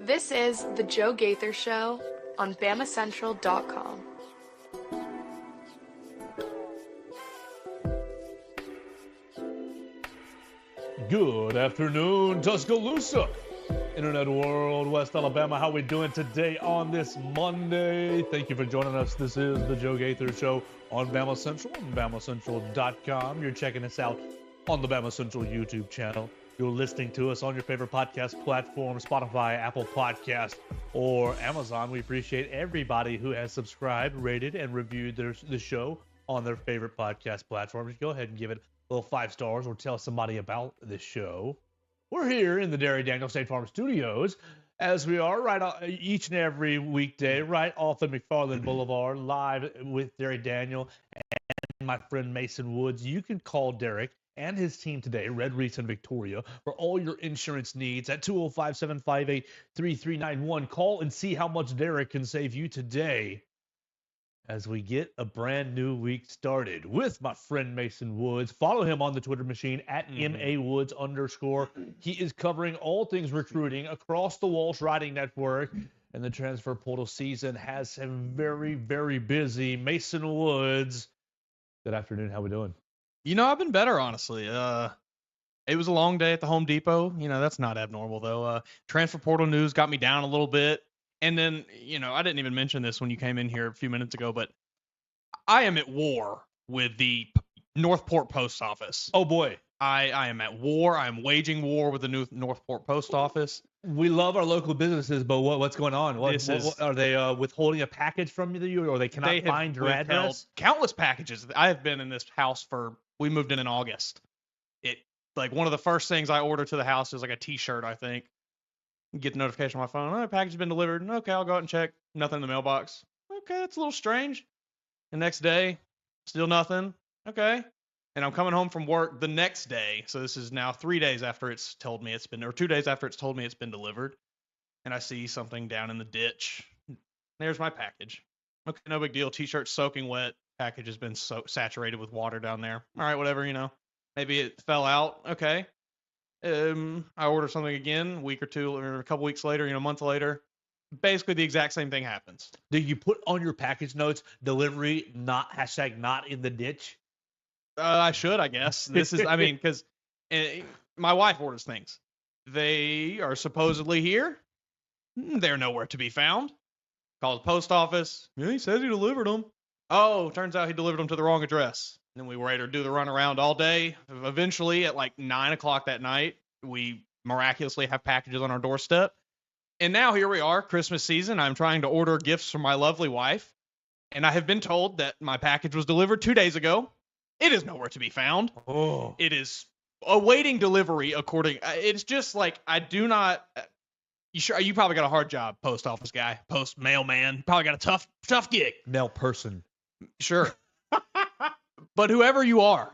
This is The Joe Gaither Show on BamaCentral.com. Good afternoon, Tuscaloosa, Internet World, West Alabama. How we doing today on this Monday? Thank you for joining us. This is The Joe Gaither Show on Bama Central and BamaCentral.com. You're checking us out on the Bama Central YouTube channel. You're listening to us on your favorite podcast platform, Spotify, Apple Podcast, or Amazon. We appreciate everybody who has subscribed, rated, and reviewed the show on their favorite podcast platforms. Go ahead and give it a little 5 stars or tell somebody about this show. We're here in the Derry Daniel State Farm Studios, as we are right each and every weekday, right off of McFarland Boulevard, live with Derry Daniel and my friend Mason Woods. You can call Derek and his team today, Red Reese and Victoria, for all your insurance needs at 205-758-3391. Call and see how much Derek can save you today as we get a brand new week started with my friend Mason Woods. Follow him on the Twitter machine at MAWoods_. He is covering all things recruiting across the Walsh Riding Network, and the transfer portal season has him very, very busy. Mason Woods, good afternoon. How we doing? You know, I've been better, honestly. It was a long day at the Home Depot. You know, that's not abnormal, though. Transfer portal news got me down a little bit. And then, you know, I didn't even mention this when you came in here a few minutes ago, but I am at war with the Northport Post Office. Oh, boy. I am at war. I am waging war with the new Northport Post Office. We love our local businesses, but what's going on? What are they withholding a package from you, or they cannot find your address? Countless packages. I have been in this house we moved in August. One of the first things I order to the house is like a T-shirt, I think. Get the notification on my phone. Oh, the package has been delivered. Okay, I'll go out and check. Nothing in the mailbox. Okay, that's a little strange. The next day, still nothing. Okay. And I'm coming home from work the next day. So this is now 3 days after it's told me it's been, or 2 days after it's told me it's been delivered. And I see something down in the ditch. There's my package. Okay, no big deal. T-shirt soaking wet. Package has been saturated with water down there. All right, whatever, you know. Maybe it fell out. Okay. I order something again a week or two, or a couple weeks later, a month later. Basically, the exact same thing happens. Do you put on your package notes, delivery, not in the ditch? I should, I guess. This is, because my wife orders things. They are supposedly here. They're nowhere to be found. Call the post office. Yeah, he says he delivered them. Oh, turns out he delivered them to the wrong address. Then we were able to do the runaround all day. Eventually, at 9 o'clock that night, we miraculously have packages on our doorstep. And now here we are, Christmas season. I'm trying to order gifts for my lovely wife. And I have been told that my package was delivered 2 days ago. It is nowhere to be found. Oh. It is awaiting delivery it's just I do not. You probably got a hard job, post office guy, post mailman. Probably got a tough gig. Mail person. Sure. But whoever you are,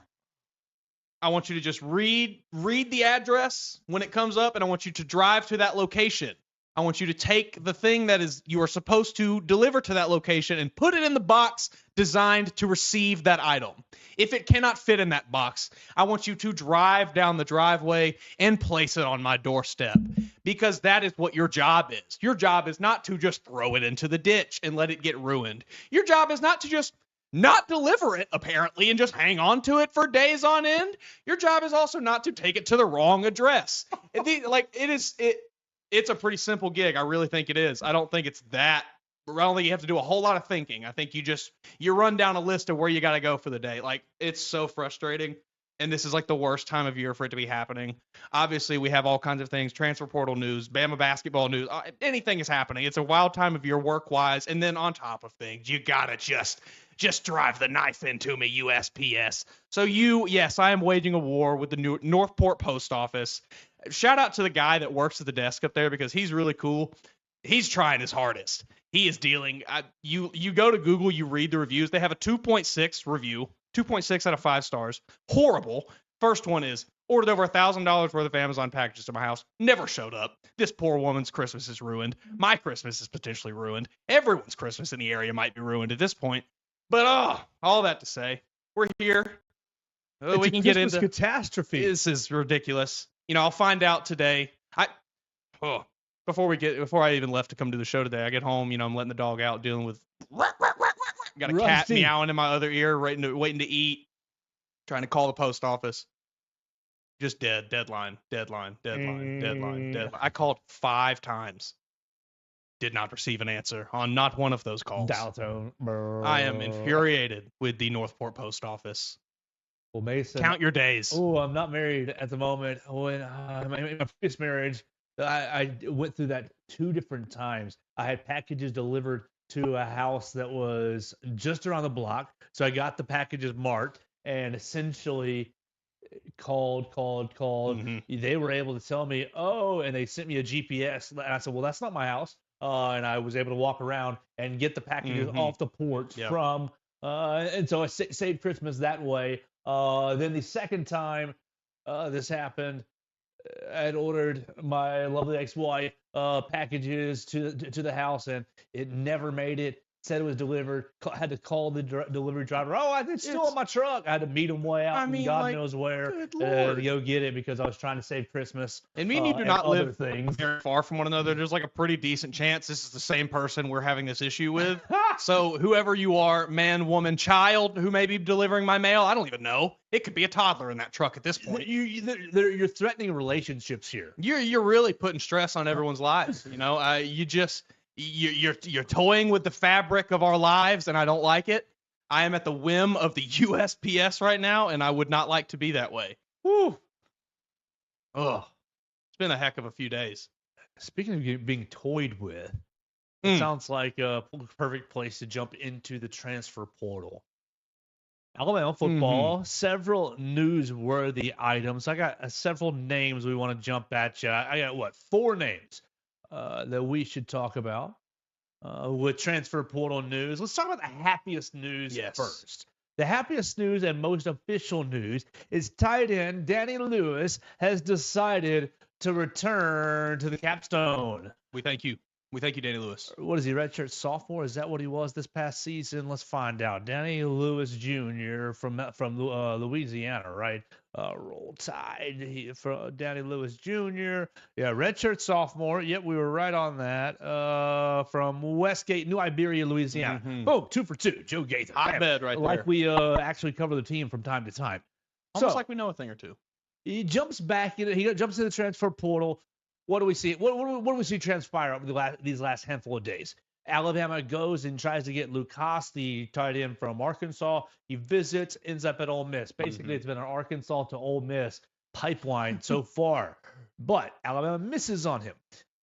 I want you to just read the address when it comes up, and I want you to drive to that location. I want you to take the thing you are supposed to deliver to that location and put it in the box designed to receive that item. If it cannot fit in that box, I want you to drive down the driveway and place it on my doorstep, because that is what your job is. Your job is not to just throw it into the ditch and let it get ruined. Your job is not to just not deliver it, apparently, and just hang on to it for days on end. Your job is also not to take it to the wrong address. It's a pretty simple gig. I really think it is. I don't think it's that. I don't think you have to do a whole lot of thinking. I think you run down a list of where you got to go for the day. It's so frustrating. And this is the worst time of year for it to be happening. Obviously, we have all kinds of things, transfer portal news, Bama basketball news, anything is happening. It's a wild time of year work-wise. And then on top of things, you got to just drive the knife into me, USPS. So yes, I am waging a war with the new Northport Post Office. Shout out to the guy that works at the desk up there, because he's really cool. He's trying his hardest. He is dealing. You go to Google, you read the reviews. They have a 2.6 review, 2.6 out of 5 stars. Horrible. First one is, ordered over $1,000 worth of Amazon packages to my house. Never showed up. This poor woman's Christmas is ruined. My Christmas is potentially ruined. Everyone's Christmas in the area might be ruined at this point. But all that to say, we're here. We can get into catastrophe. This is ridiculous. I'll find out today. before I even left to come to the show today, I get home, I'm letting the dog out, dealing with got a cat Rusty. meowing in my other ear, waiting to eat, trying to call the post office. Just deadline. I called 5 times. Did not receive an answer on not one of those calls. Dial tone. I am infuriated with the Northport post office. Well, Mason. Count your days. Oh, I'm not married at the moment. When in my previous marriage, I went through that 2 different times. I had packages delivered to a house that was just around the block. So I got the packages marked and essentially called. Mhm. They were able to tell me, and they sent me a GPS. And I said, well, that's not my house. And I was able to walk around and get the packages off the porch from. And so I saved Christmas that way. Then the second time this happened, I had ordered my lovely ex-wife packages to the house, and it never made it. Said it was delivered. Had to call the delivery driver. Oh, it's still in my truck. I had to meet him way out, God knows where, to go get it because I was trying to save Christmas. And me and you do not live things very far from one another. There's like a pretty decent chance this is the same person we're having this issue with. So whoever you are, man, woman, child, who may be delivering my mail, I don't even know. It could be a toddler in that truck at this point. You're threatening relationships here. You're really putting stress on everyone's lives. You're toying with the fabric of our lives, and I don't like it. I am at the whim of the USPS right now, and I would not like to be that way. Whew. Ugh. It's been a heck of a few days. Speaking of being toyed with, it sounds like a perfect place to jump into the transfer portal. Alabama football, several newsworthy items. I got several names we want to jump at you. I got 4 names that we should talk about with transfer portal news. Let's talk about the happiest news first. The happiest news and most official news is tight end Danny Lewis has decided to return to the capstone. We thank you. We thank you, Danny Lewis. What is he, redshirt sophomore? Is that what he was this past season? Let's find out. Danny Lewis Jr. from Louisiana, right? Roll Tide from Danny Lewis Jr. Yeah, redshirt sophomore. Yep, we were right on that. From Westgate, New Iberia, Louisiana. Oh, 2 for 2. Joe Gaither. Hotbed right there. Like we actually cover the team from time to time. Almost like we know a thing or two. He jumps back in. He jumps in the transfer portal. What do we see? What do we see transpire over these last handful of days? Alabama goes and tries to get Luke Haas, the tight end from Arkansas. He visits, ends up at Ole Miss. Basically, it's been an Arkansas to Ole Miss pipeline so far. But Alabama misses on him.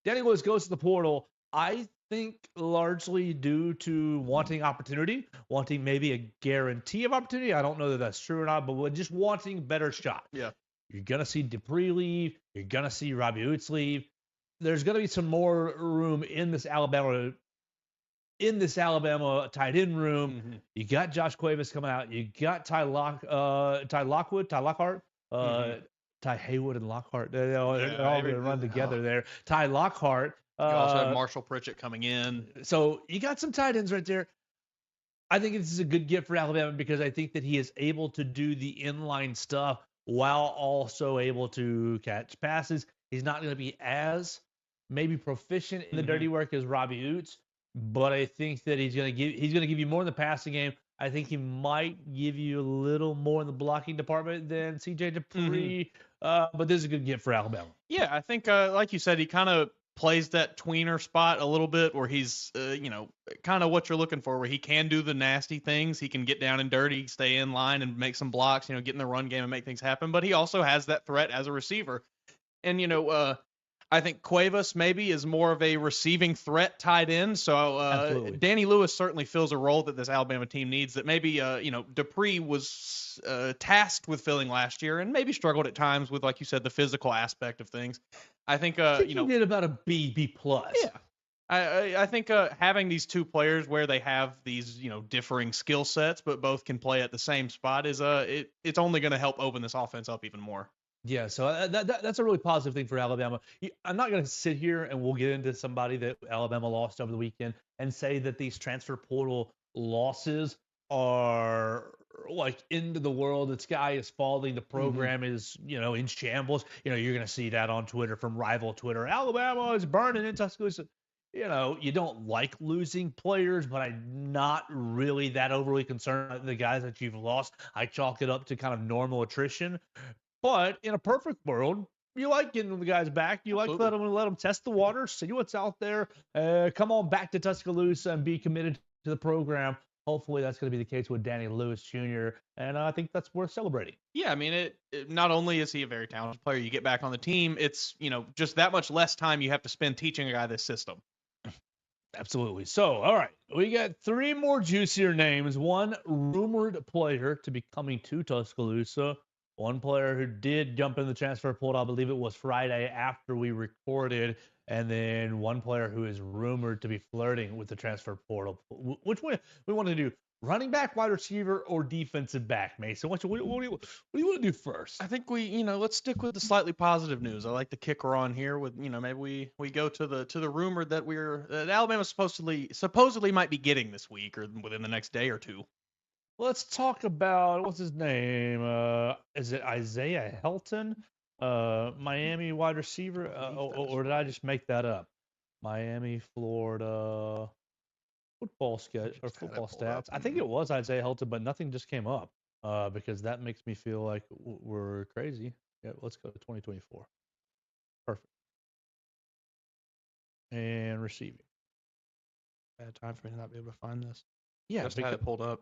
Danny Lewis goes to the portal, I think largely due to wanting opportunity, wanting maybe a guarantee of opportunity. I don't know that that's true or not, but just wanting better shot. Yeah. You're going to see Dupree leave. You're going to see Robbie Oots leave. There's going to be some more room in this Alabama tight end room. You got Josh Cuevas coming out. You got Ty Lockhart, Ty Haywood and Lockhart. They're all going to run together there. Ty Lockhart. You also have Marshall Pritchett coming in. So you got some tight ends right there. I think this is a good gift for Alabama because I think that he is able to do the inline stuff while also able to catch passes. He's not going to be as maybe proficient in the dirty work as Robbie Oots, but I think that he's going to give you more in the passing game. I think he might give you a little more in the blocking department than CJ Dupree. But this is a good gift for Alabama. Yeah, I think like you said, he kind of plays that tweener spot a little bit where he's, kind of what you're looking for, where he can do the nasty things. He can get down and dirty, stay in line and make some blocks, get in the run game and make things happen. But he also has that threat as a receiver. And, I think Cuevas maybe is more of a receiving threat tight end. So Danny Lewis certainly fills a role that this Alabama team needs that maybe, Dupree was tasked with filling last year and maybe struggled at times with, like you said, the physical aspect of things. I think, he did about a B plus. Yeah. I think having these 2 players where they have these, differing skill sets, but both can play at the same spot is it's only going to help open this offense up even more. Yeah, so that's a really positive thing for Alabama. I'm not going to sit here and we'll get into somebody that Alabama lost over the weekend and say that these transfer portal losses are like into the world. The sky is falling. The Mm-hmm. program is, in shambles. You're going to see that on Twitter from rival Twitter. Alabama is burning in Tuscaloosa. You don't like losing players, but I'm not really that overly concerned about the guys that you've lost. I chalk it up to kind of normal attrition. But in a perfect world, you like getting the guys back. You like Absolutely. let them test the water, see what's out there. Come on back to Tuscaloosa and be committed to the program. Hopefully that's going to be the case with Danny Lewis Jr. And I think that's worth celebrating. Yeah, I mean, it not only is he a very talented player, you get back on the team, it's, just that much less time you have to spend teaching a guy this system. Absolutely. So, all right, we got 3 more juicier names. One rumored player to be coming to Tuscaloosa. One player who did jump in the transfer portal, I believe it was Friday after we recorded. And then one player who is rumored to be flirting with the transfer portal. Which one we want to do? Running back, wide receiver, or defensive back, Mason? What do you want to do first? I think we, let's stick with the slightly positive news. I like the kicker on here with, maybe we go to the rumor that that Alabama supposedly might be getting this week or within the next day or two. Let's talk about, what's his name? Is it Isaiah Helton? Miami wide receiver? Or did I just make that up? Miami, Florida football sketch or football stats. I think it was Isaiah Helton, but nothing just came up because that makes me feel like we're crazy. Yeah, let's go to 2024. Perfect. And receiving. Bad time for me to not be able to find this. Yeah, just had it pulled up.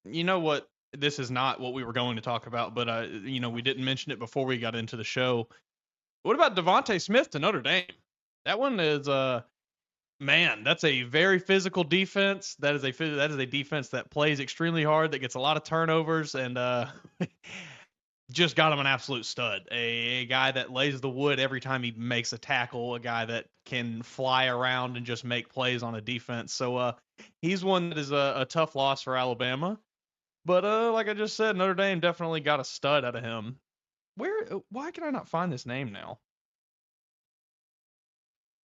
You know what? This is not what we were going to talk about, but we didn't mention it before we got into the show. What about Devontae Smith to Notre Dame? That one is man, that's a very physical defense. That is a defense that plays extremely hard, that gets a lot of turnovers, and just got him an absolute stud. A guy that lays the wood every time he makes a tackle, a guy that can fly around and just make plays on a defense. So he's one that is a tough loss for Alabama. But like I just said, Notre Dame definitely got a stud out of him. Why can I not find this name now?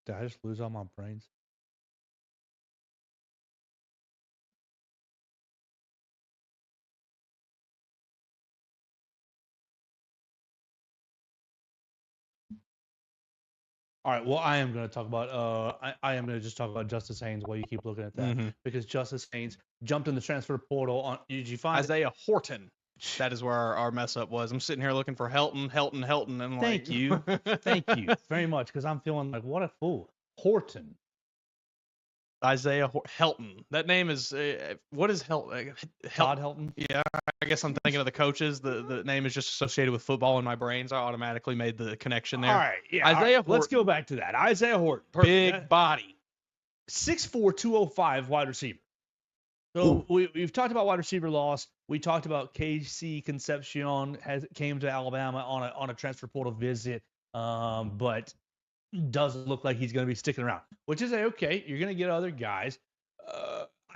Did I just lose all my brains? All right. Well, I am going to talk about. I am going to just talk about Justice Haynes while you keep looking at that, because Justice Haynes jumped in the transfer portal. Did you find Isaiah Horton? That is where our mess up was. I'm sitting here looking for Helton, and thank you very much, because I'm feeling like what a fool. Horton. Isaiah Helton. That name is what is Helton? Todd Helton. Yeah, I guess I'm thinking of the coaches. The name is just associated with football in my brain, so I automatically made the connection there. All right, yeah. Isaiah Horton. Let's go back to that. Isaiah Horton, big body, 6'4", 205 wide receiver. So we've talked about wide receiver loss. We talked about KC Concepcion came to Alabama on a transfer portal visit, but doesn't look like he's going to be sticking around, which is okay. You're going to get other guys.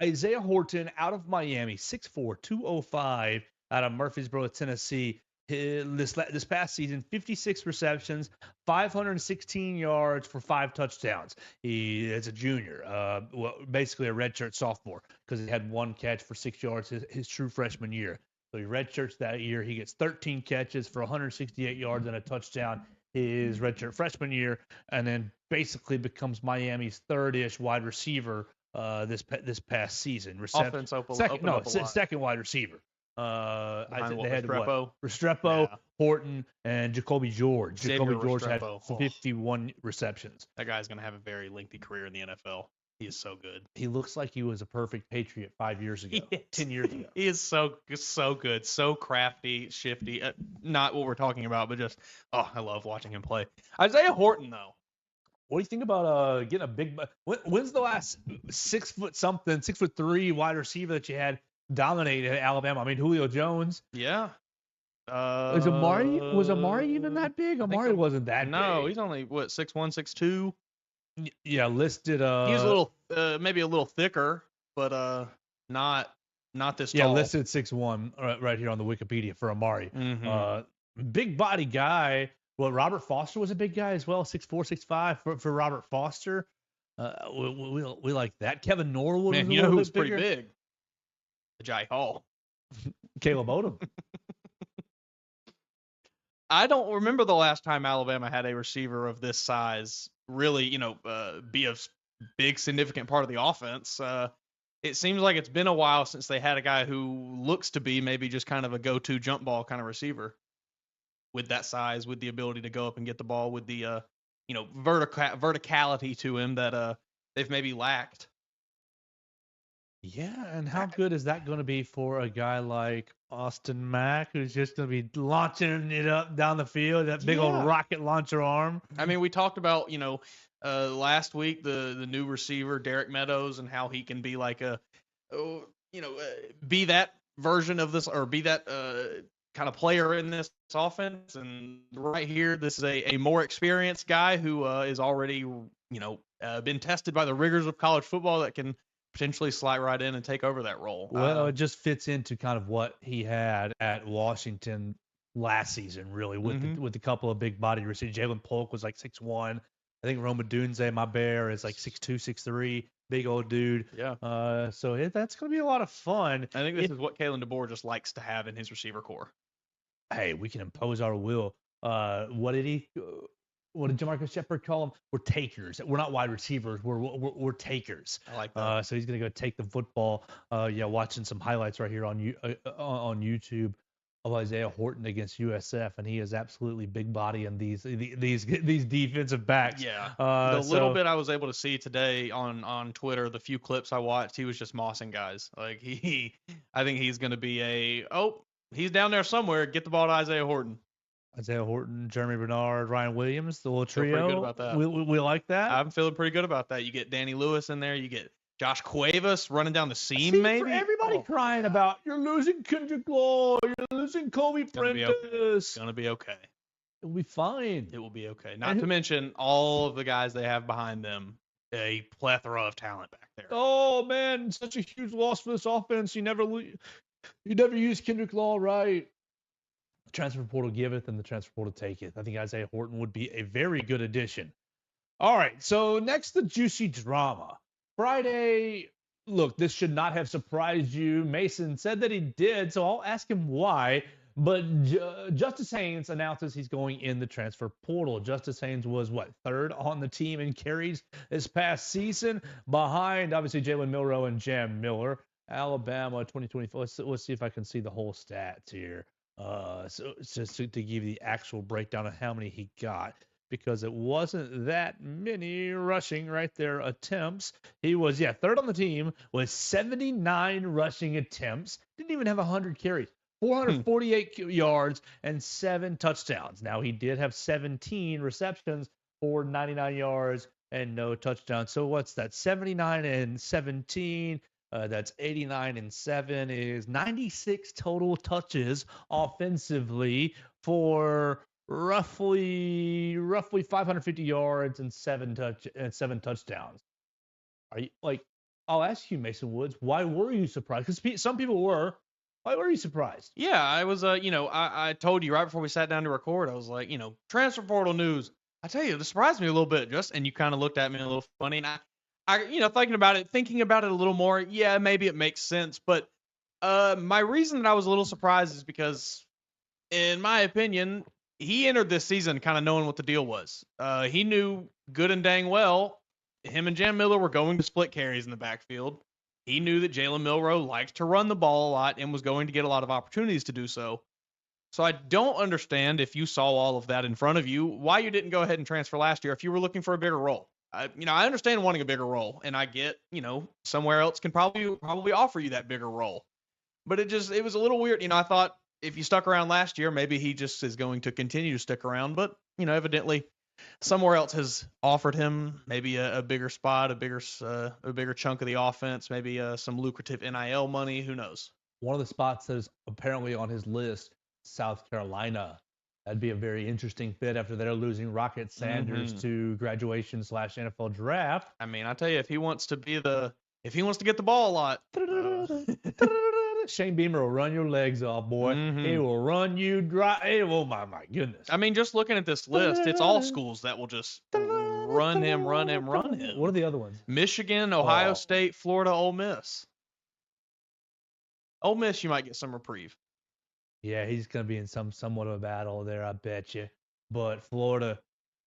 Isaiah Horton out of Miami, 6'4", 205 out of Murfreesboro, Tennessee. This past season, 56 receptions, 516 yards for 5 touchdowns. He is a junior, basically a redshirt sophomore, because he had 1 catch for 6 yards his true freshman year. So he redshirts that year. He gets 13 catches for 168 yards and a touchdown his redshirt freshman year, and then basically becomes Miami's third-ish wide receiver this past season. Offense second wide receiver. I think they had Restrepo, Horton, and Jacoby George. Jacoby George had 51 receptions. That guy's going to have a very lengthy career in the NFL. He is so good. He looks like he was a perfect Patriot 5 years ago, 10 years ago. He is so good, so crafty, shifty. Not what we're talking about, but just, I love watching him play. Isaiah Horton, though. What do you think about getting a big? When's the last 6'3" wide receiver that you had dominate at Alabama? I mean, Julio Jones. Yeah. Was Amari even that big? Amari wasn't that big. No, he's only 6'1", 6'2". Yeah, listed. He was a little, maybe a little thicker, but not this tall. Yeah, listed 6'1" right here on the Wikipedia for Amari. Big body guy. Well, Robert Foster was a big guy as well, 6'4", 6'5" for Robert Foster. We like that. Kevin Norwood. Man, you know who's pretty big? Agiye Hall. Caleb Odom. I don't remember the last time Alabama had a receiver of this size really, be a big significant part of the offense. It seems like it's been a while since they had a guy who looks to be maybe just kind of a go-to jump ball kind of receiver with that size, with the ability to go up and get the ball, with the verticality to him that they've maybe lacked. Yeah, and how good is that going to be for a guy like Austin Mack, who's just going to be launching it up down the field, that big old rocket launcher arm? I mean, we talked about, last week the new receiver, Derek Meadows, and how he can be like be that version of this, or be that kind of player in this offense. And right here, this is a more experienced guy who is already, been tested by the rigors of college football, that can potentially slide right in and take over that role. Well, it just fits into kind of what he had at Washington last season, really, with a couple of big body receivers. Jalen Polk was like 6'1". I think Roma Dunze, my bear, is like 6'2", 6'3", big old dude. Yeah. So that's going to be a lot of fun. I think this is what Kalen DeBoer just likes to have in his receiver core. Hey, we can impose our will. What did Jamarcus Shepard call them? We're takers. We're not wide receivers. We're takers. I like that. So he's gonna go take the football. Watching some highlights right here on YouTube of Isaiah Horton against USF, and he is absolutely big body in these defensive backs. Yeah. The little bit I was able to see today on Twitter, the few clips I watched, he was just mossing guys. Like I think he's gonna be he's down there somewhere. Get the ball to Isaiah Horton. Isaiah Horton, Jeremy Bernard, Ryan Williams, the little trio. Feel pretty good about that. We like that. I'm feeling pretty good about that. You get Danny Lewis in there. You get Josh Cuevas running down the seam, maybe. For everybody crying about, you're losing Kendrick Law, you're losing Kobe Prentice. It's going to be okay. It'll be fine. It will be okay. Not to mention all of the guys they have behind them. A plethora of talent back there. Oh, man, such a huge loss for this offense. You never use Kendrick Law right. The transfer portal giveth and the transfer portal taketh. I think Isaiah Horton would be a very good addition. All right, so next, the juicy drama. Friday, look, this should not have surprised you. Mason said that he did, so I'll ask him why. But Justice Haynes announces he's going in the transfer portal. Justice Haynes was, third on the team in carries this past season, behind, obviously, Jalen Milroe and Jam Miller. Alabama 2024. Let's see if I can see the whole stats here. So just to give you the actual breakdown of how many he got, because it wasn't that many rushing right there attempts. He was, third on the team with 79 rushing attempts. Didn't even have 100 carries. 448 yards and 7 touchdowns. Now, he did have 17 receptions for 99 yards and no touchdowns. So what's that? 79 and 17. That's 89 and 7 is 96 total touches offensively for roughly 550 yards and 7 touchdowns. Are you I'll ask you, Mason Woods, why were you surprised? Because some people were. Why were you surprised? Yeah, I was. I told you right before we sat down to record, I was like, transfer portal news. I tell you, this surprised me a little bit, and you kind of looked at me a little funny, and I thinking about it a little more, yeah, maybe it makes sense. But my reason that I was a little surprised is because, in my opinion, he entered this season kind of knowing what the deal was. He knew good and dang well him and Jam Miller were going to split carries in the backfield. He knew that Jalen Milroe liked to run the ball a lot and was going to get a lot of opportunities to do so. So I don't understand, if you saw all of that in front of you, why you didn't go ahead and transfer last year if you were looking for a bigger role. I understand wanting a bigger role, and I get, somewhere else can probably offer you that bigger role. But it was a little weird. I thought if you stuck around last year, maybe he just is going to continue to stick around. But, evidently somewhere else has offered him maybe a bigger spot, a bigger chunk of the offense, maybe some lucrative NIL money. Who knows? One of the spots that is apparently on his list, South Carolina. That'd be a very interesting fit after they're losing Rocket Sanders to graduation/NFL draft. I mean, I tell you, if he wants to get the ball a lot, Shane Beamer will run your legs off, boy. He will run you dry. Oh my goodness. I mean, just looking at this list, it's all schools that will just run him. What are the other ones? Michigan, Ohio State, Florida, Ole Miss. Ole Miss, you might get some reprieve. Yeah, he's going to be in somewhat of a battle there, I bet you. But Florida,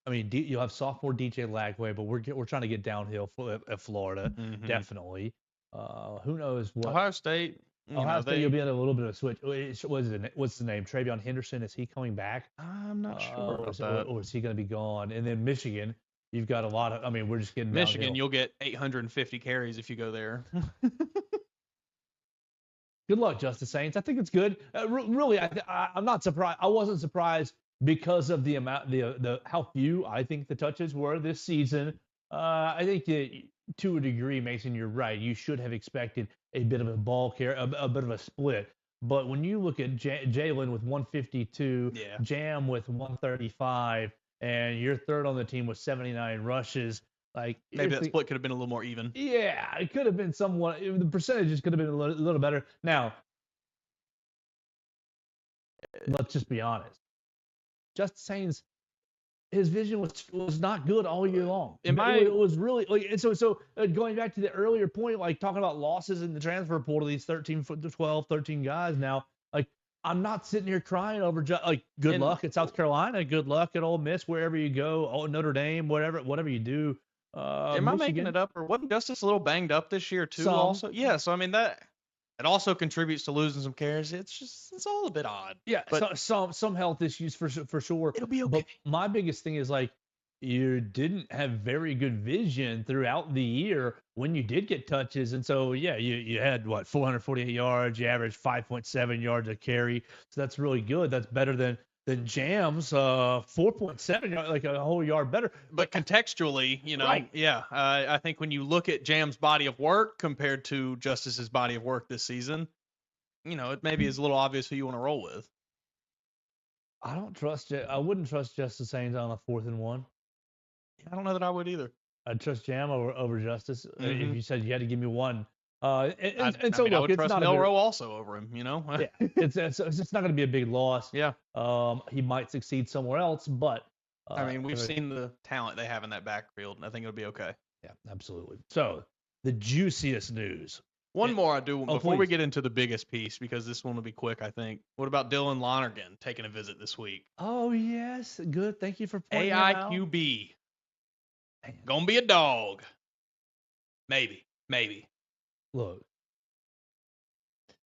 I mean, you'll have sophomore DJ Lagway, but we're trying to get downhill at Florida, definitely. Who knows what Ohio State, Ohio State, you'll be in a little bit of a switch. What's the name? Travion Henderson, is he coming back? I'm not sure about that. Or is he going to be gone? And then Michigan, you've got a lot of. I mean, we're just getting Michigan, downhill. you'll get 850 carries if you go there. Good luck, Justice Saints. I think it's good. Really, I'm not surprised. I wasn't surprised because of the amount, the how few I think the touches were this season. I think that to a degree, Mason, you're right. You should have expected a bit of a ball carry, a bit of a split. But when you look at Jalen with 152, Jam with 135, and you're third on the team with 79 rushes, like maybe that split could have been a little more even. Yeah, it could have been somewhat. The percentages could have been a little better. Now, let's just be honest. Justice Saints, his vision was not good all year long. It was really like, and so going back to the earlier point, like talking about losses in the transfer portal, these 13 guys now, like I'm not sitting here crying over like good luck at South Carolina, good luck at Ole Miss, wherever you go, Notre Dame, whatever you do. Am I making it up, or wasn't Justice a little banged up this year too? Also, yeah. So I mean that it also contributes to losing some carries. It's all a bit odd. Yeah, but some health issues for sure. It'll be okay. But my biggest thing is like you didn't have very good vision throughout the year when you did get touches, and so yeah, you had 448 yards, you averaged 5.7 yards a carry, so that's really good. That's better than Jam's 4.7, like a whole yard better. But contextually, right. Yeah, I think when you look at Jam's body of work compared to Justice's body of work this season, it maybe is a little obvious who you want to roll with. I wouldn't trust Justice Saints on a 4th and 1. I don't know that I would either. I'd trust Jam over Justice. If you said you had to give me one. I would trust Milroe also over him, Yeah, it's not going to be a big loss. Yeah. He might succeed somewhere else, but we've seen the talent they have in that backfield, and I think it'll be okay. Yeah, absolutely. So the juiciest news. One more I do before we get into the biggest piece, because this one will be quick, I think. What about Dylan Lonergan taking a visit this week? Oh yes, good. Thank you for pointing that out. AIQB. Gonna be a dog. Maybe. Look,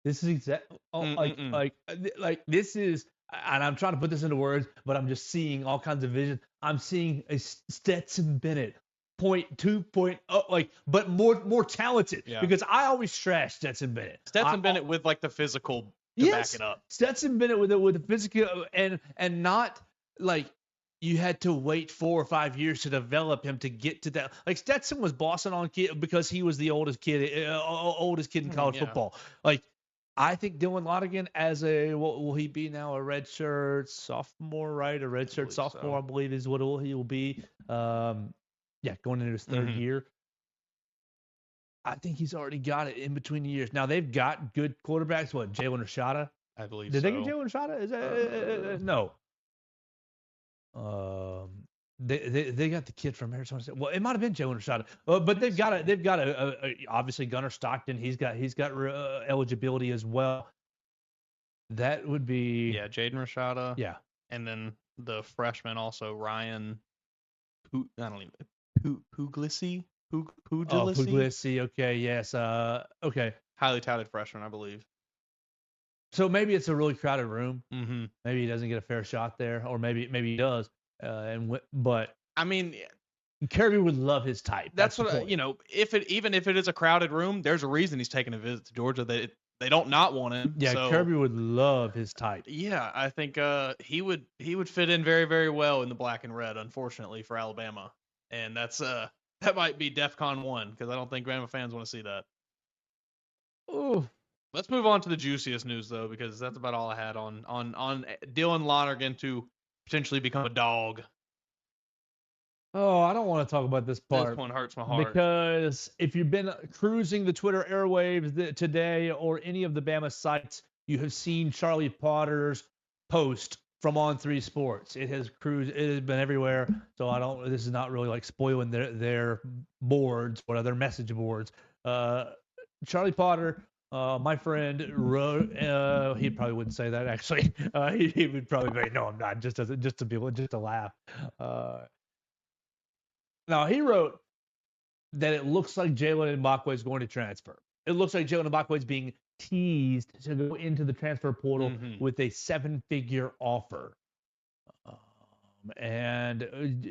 this is like this is, and I'm trying to put this into words, but I'm just seeing all kinds of vision. I'm seeing a Stetson Bennett 0.2, but more talented, because I always trash Stetson Bennett. Bennett with like the physical to back it up. Stetson Bennett with the physical and not like you had to wait 4 or 5 years to develop him to get to that. Like Stetson was bossing on kid because he was the oldest kid in college football. Like I think Dylan Lonergan as will he be now a redshirt sophomore, right? A redshirt sophomore, I believe is what he will be. Going into his third year. I think he's already got it in between the years. Now they've got good quarterbacks. What, Jalen Rashada? I believe. Did they get Jalen Rashada? Is that no? They got the kid from Arizona State. Well, it might have been Jalen Rashada, but they've got a obviously Gunnar Stockton. He's got eligibility as well. That would be Jaden Rashada. Yeah, and then the freshman also Ryan. Puglisi. Puglisi. Okay, yes. Okay. Highly touted freshman, I believe. So maybe it's a really crowded room. Mm-hmm. Maybe he doesn't get a fair shot there, or maybe he does. But I mean, Kirby would love his type. That's what even if it is a crowded room, there's a reason he's taking a visit to Georgia. They don't not want him. Yeah, so, Kirby would love his type. Yeah, I think he would fit in very, very well in the black and red. Unfortunately for Alabama, and that's that might be DEFCON 1 because I don't think Bama fans want to see that. Ooh. Let's move on to the juiciest news though, because that's about all I had on Dylan Lonergan to potentially become a dog. Oh, I don't want to talk about this part. This one hurts my heart. Because if you've been cruising the Twitter airwaves today or any of the Bama sites, you have seen Charlie Potter's post from On3 Sports. It has been everywhere. So this is not really like spoiling their boards or their message boards. Charlie Potter My friend wrote. He probably wouldn't say that actually. He would probably say, "No, I'm not." Just to laugh. Uh, Now he wrote that it looks like Jalen Mbakwe is going to transfer. It looks like Jalen Mbakwe is being teased to go into the transfer portal Mm-hmm. with a seven-figure offer. And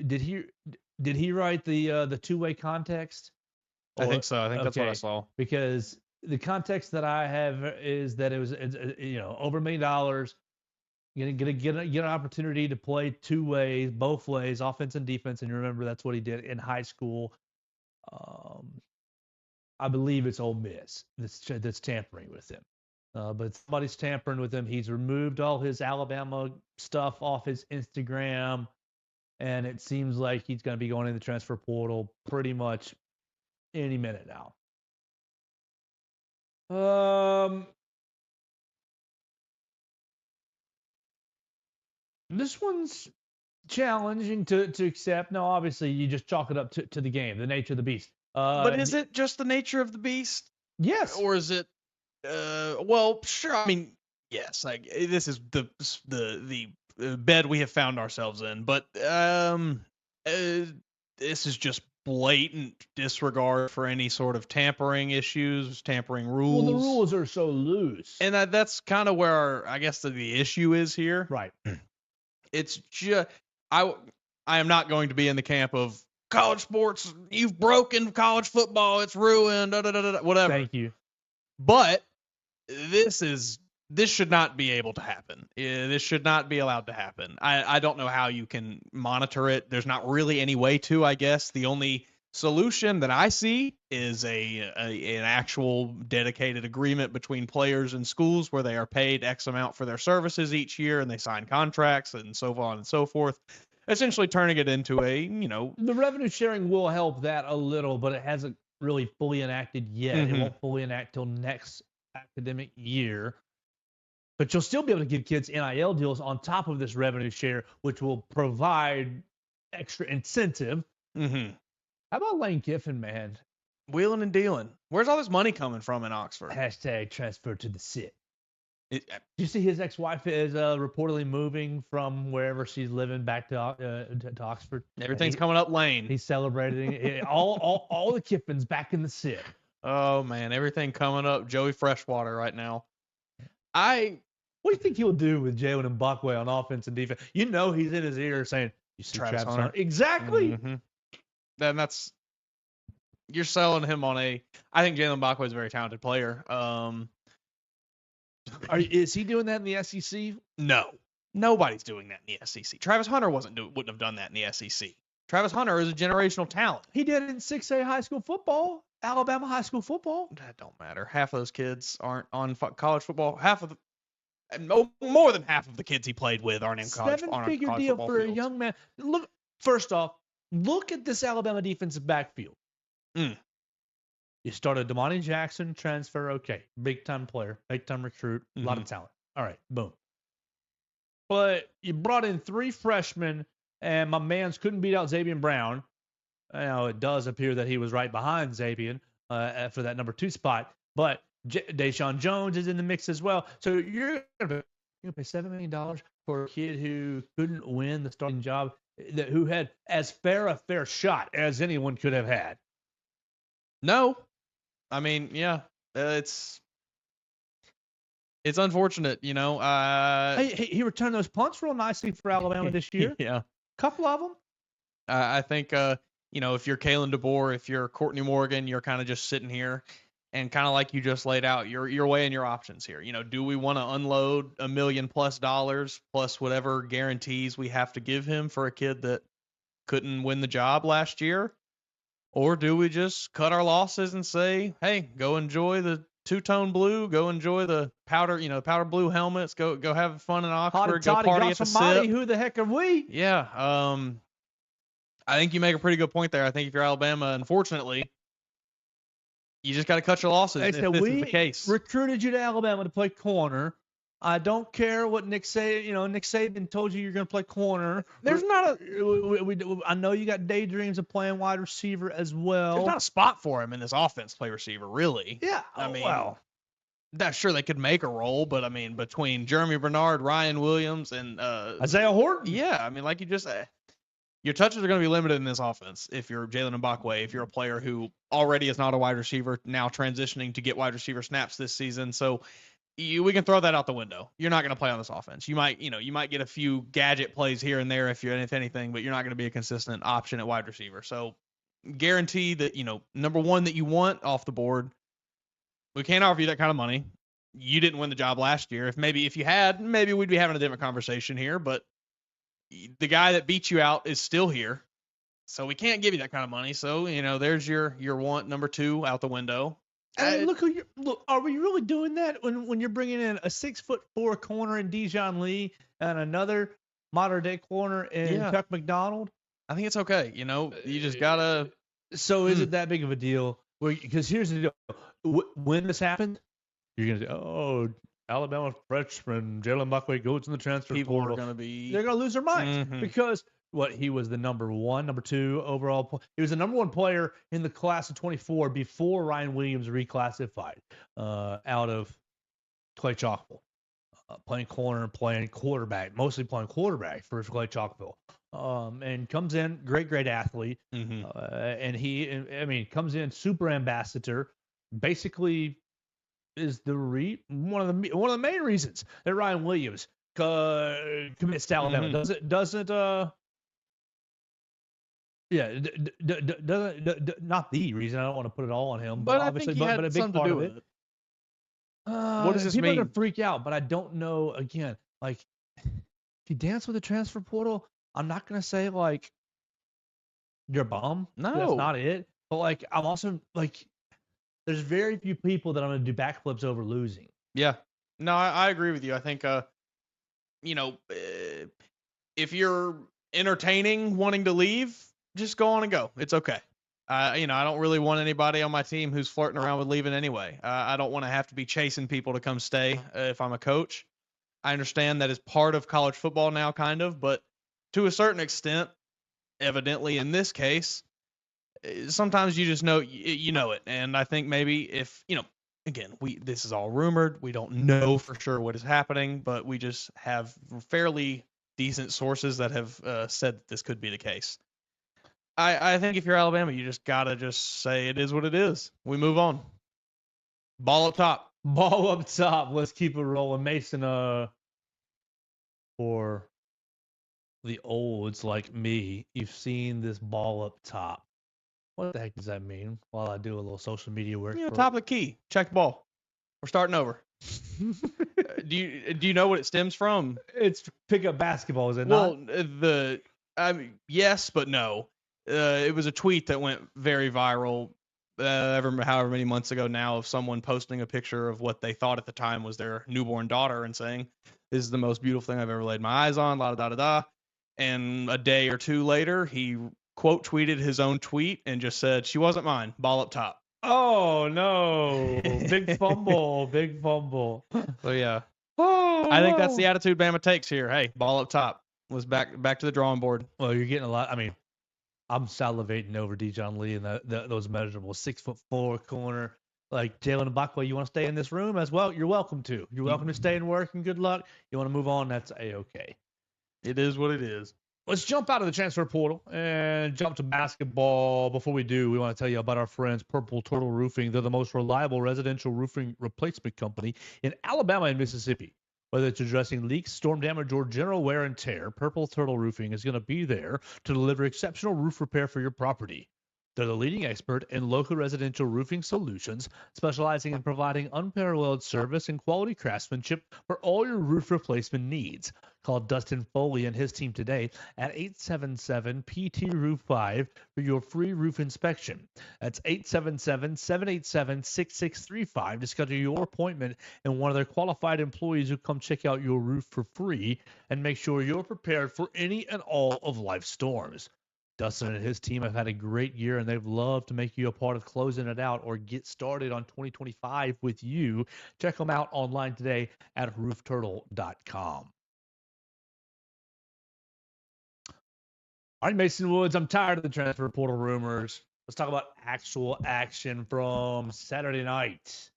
did he write the two-way context? I Or think so. I think that's what I okay, saw. because the context that I have is that it's, over $1 million. Get an opportunity to play two ways, both ways, offense and defense. And you remember that's what he did in high school. Um, I believe it's Ole Miss that's tampering with him. But somebody's tampering with him. He's removed all his Alabama stuff off his Instagram, and it seems like he's going to be going in the transfer portal pretty much any minute now. This one's challenging to accept. No, obviously you just chalk it up to the game, the nature of the beast. But is it just the nature of the beast, Yes. or is it? Well, sure. I mean, yes. Like this is the bed we have found ourselves in. But this is just blatant disregard for any sort of tampering issues, tampering rules. Well, the rules are so loose. And that's kind of where I guess the issue is here. Right. It's just I am not going to be in the camp of college sports. You've broken college football. It's ruined. Whatever. Thank you. But this should not be able to happen. This should not be allowed to happen. I don't know how you can monitor it. There's not really any way to, I guess. The only solution that I see is an actual dedicated agreement between players and schools where they are paid X amount for their services each year and they sign contracts and so on and so forth. Essentially turning it into the revenue sharing will help that a little, but it hasn't really fully enacted yet. Mm-hmm. It won't fully enact till next academic year. But you'll still be able to give kids NIL deals on top of this revenue share, which will provide extra incentive. Mm-hmm. How about Lane Kiffin, man? Wheeling and dealing. Where's all this money coming from in Oxford? Hashtag transfer to the sit. Do you see his ex-wife is reportedly moving from wherever she's living back to Oxford? Everything's coming up Lane. He's celebrating all the Kiffins back in the sit. Oh man, everything coming up Joey Freshwater right now. What do you think he'll do with Jalen Mbakwe on offense and defense? You know he's in his ear saying, "You see Travis Hunter." Exactly. Mm-hmm. Then you're selling him on I think Jalen Mbakwe is a very talented player. Is he doing that in the SEC? No, nobody's doing that in the SEC. Travis Hunter wouldn't have done that in the SEC. Travis Hunter is a generational talent. He did it in 6A high school football, Alabama high school football. That don't matter. Half of those kids aren't on college football. More than half of the kids he played with aren't in college. Seven-figure deal for a young man. First off, look at this Alabama defensive backfield. You started Damani Jackson, transfer, okay. Big-time player, big-time recruit, a lot of talent. All right, boom. But you brought in 3 freshmen, and my mans couldn't beat out Xavier Brown. Now, it does appear that he was right behind Xavier for that number 2 spot. But Deshaun Jones is in the mix as well. So you're going to pay $7 million for a kid who couldn't win the starting job, who had as fair a fair shot as anyone could have had. No. I mean, yeah, it's unfortunate, you know. He returned those punts real nicely for Alabama this year. Yeah. Couple of them. I think, if you're Kalen DeBoer, if you're Courtney Morgan, you're kind of just sitting here and kind of like you just laid out, you're weighing your options here. You know, do we want to unload $1 million+ plus whatever guarantees we have to give him for a kid that couldn't win the job last year? Or do we just cut our losses and say, hey, go enjoy the two-tone blue, go enjoy the powder blue helmets, go have fun in Oxford, go party at the SIP. Who the heck are we? Yeah. I think you make a pretty good point there. I think if you're Alabama, unfortunately, you just got to cut your losses if this is the case. Recruited you to Alabama to play corner. I don't care what Nick Saban told you you're going to play corner. There's not I know you got daydreams of playing wide receiver as well. There's not a spot for him in this offense, play receiver, really. Yeah. Not sure they could make a roll, but I mean, between Jeremy Bernard, Ryan Williams, and Isaiah Horton. yeah, I mean, like you just your touches are going to be limited in this offense if you're Jalen Mbakwe, if you're a player who already is not a wide receiver, now transitioning to get wide receiver snaps this season. So we can throw that out the window. You're not going to play on this offense. You might get a few gadget plays here and there if anything, but you're not going to be a consistent option at wide receiver. So guarantee that, number one that you want off the board. We can't offer you that kind of money. You didn't win the job last year. If you had, maybe we'd be having a different conversation here, but the guy that beat you out is still here. So we can't give you that kind of money. So, there's your want number 2 out the window. And look, are we really doing that when you're bringing in a 6'4" corner in Dijon Lee and another modern day corner in Chuck McDonald? I think it's okay. You just gotta. So is it that big of a deal? Because here's the deal: when this happened, you're gonna say, "Oh, Alabama freshman Jalen Mbakwe goes in the transfer portal." People are gonna be. They're gonna lose their minds because he was the number 1, number 2 overall. He was the number 1 player in the class of 24 before Ryan Williams reclassified out of Clay Chalkville, playing corner, playing quarterback, mostly playing quarterback for Clay Chalkville. And comes in, great athlete, and he comes in super ambassador, basically is one of the main reasons that Ryan Williams commits to Alabama. Doesn't not the reason. I don't want to put it all on him, but obviously, but a big part of it. What does this mean? People are gonna freak out, but I don't know. Again, like if you dance with the transfer portal, I'm not gonna say like you're a bum. No, that's not it. But like I'm also like, there's very few people that I'm gonna do backflips over losing. Yeah, no, I agree with you. I think if you're entertaining wanting to leave, just go on and go. It's okay. I don't really want anybody on my team who's flirting around with leaving anyway. I don't want to have to be chasing people to come stay if I'm a coach. I understand that is part of college football now, kind of, but to a certain extent, evidently in this case, sometimes you just know you know it. And I think maybe if, again, this is all rumored. We don't know for sure what is happening, but we just have fairly decent sources that have said that this could be the case. I think if you're Alabama, you just got to just say it is what it is. We move on. Ball up top. Ball up top. Let's keep it rolling. Mason, for the olds like me, you've seen this ball up top. What the heck does that mean? While I do a little social media work. Top of the key. Check the ball. We're starting over. Do you know what it stems from? It's pickup basketball, is it not? Well, yes, but no. It was a tweet that went very viral however many months ago now of someone posting a picture of what they thought at the time was their newborn daughter and saying, "This is the most beautiful thing I've ever laid my eyes on, la da da da." And a day or two later, he quote tweeted his own tweet and just said, "She wasn't mine. Ball up top." Oh no. Big fumble. Big fumble. So yeah. I think that's the attitude Bama takes here. Hey, ball up top. Let's back to the drawing board. Well, you're getting a lot. I mean, I'm salivating over Dijon Lee and those measurables. 6'4" corner. Like Jalen Mbakwe, you want to stay in this room as well? You're welcome to. You're welcome to stay and work, and good luck. You want to move on? That's A-okay. It is what it is. Let's jump out of the transfer portal and jump to basketball. Before we do, we want to tell you about our friends Purple Turtle Roofing. They're the most reliable residential roofing replacement company in Alabama and Mississippi. Whether it's addressing leaks, storm damage, or general wear and tear, Purple Turtle Roofing is going to be there to deliver exceptional roof repair for your property. They're the leading expert in local residential roofing solutions, specializing in providing unparalleled service and quality craftsmanship for all your roof replacement needs. Call Dustin Foley and his team today at 877-PT-ROOF-5 for your free roof inspection. That's 877-787-6635 to schedule your appointment and one of their qualified employees who come check out your roof for free and make sure you're prepared for any and all of life's storms. Dustin and his team have had a great year, and they'd love to make you a part of closing it out or get started on 2025 with you. Check them out online today at roofturtle.com. All right, Mason Woods, I'm tired of the transfer portal rumors. Let's talk about actual action from Saturday night.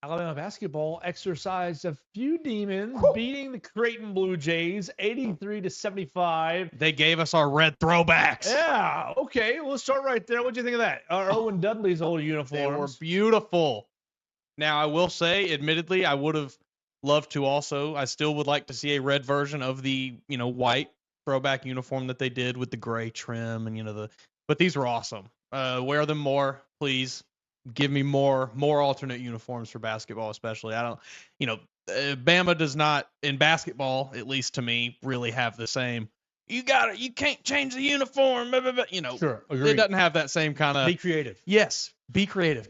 Alabama basketball exercised a few demons, beating the Creighton Bluejays 83-75. They gave us our red throwbacks. Yeah, okay, we'll start right there. What'd you think of that? Owen Dudley's old uniforms. They were beautiful. Now, I will say, admittedly, I would have loved to also. I still would like to see a red version of the, white throwback uniform that they did with the gray trim and, but these were awesome. Wear them more, please. Give me more alternate uniforms for basketball, especially. I don't, Bama does not, in basketball, at least to me, really have the same. You can't change the uniform. Blah, blah, blah, Sure, agreed. It doesn't have that same kind of. Be creative. Yes, be creative.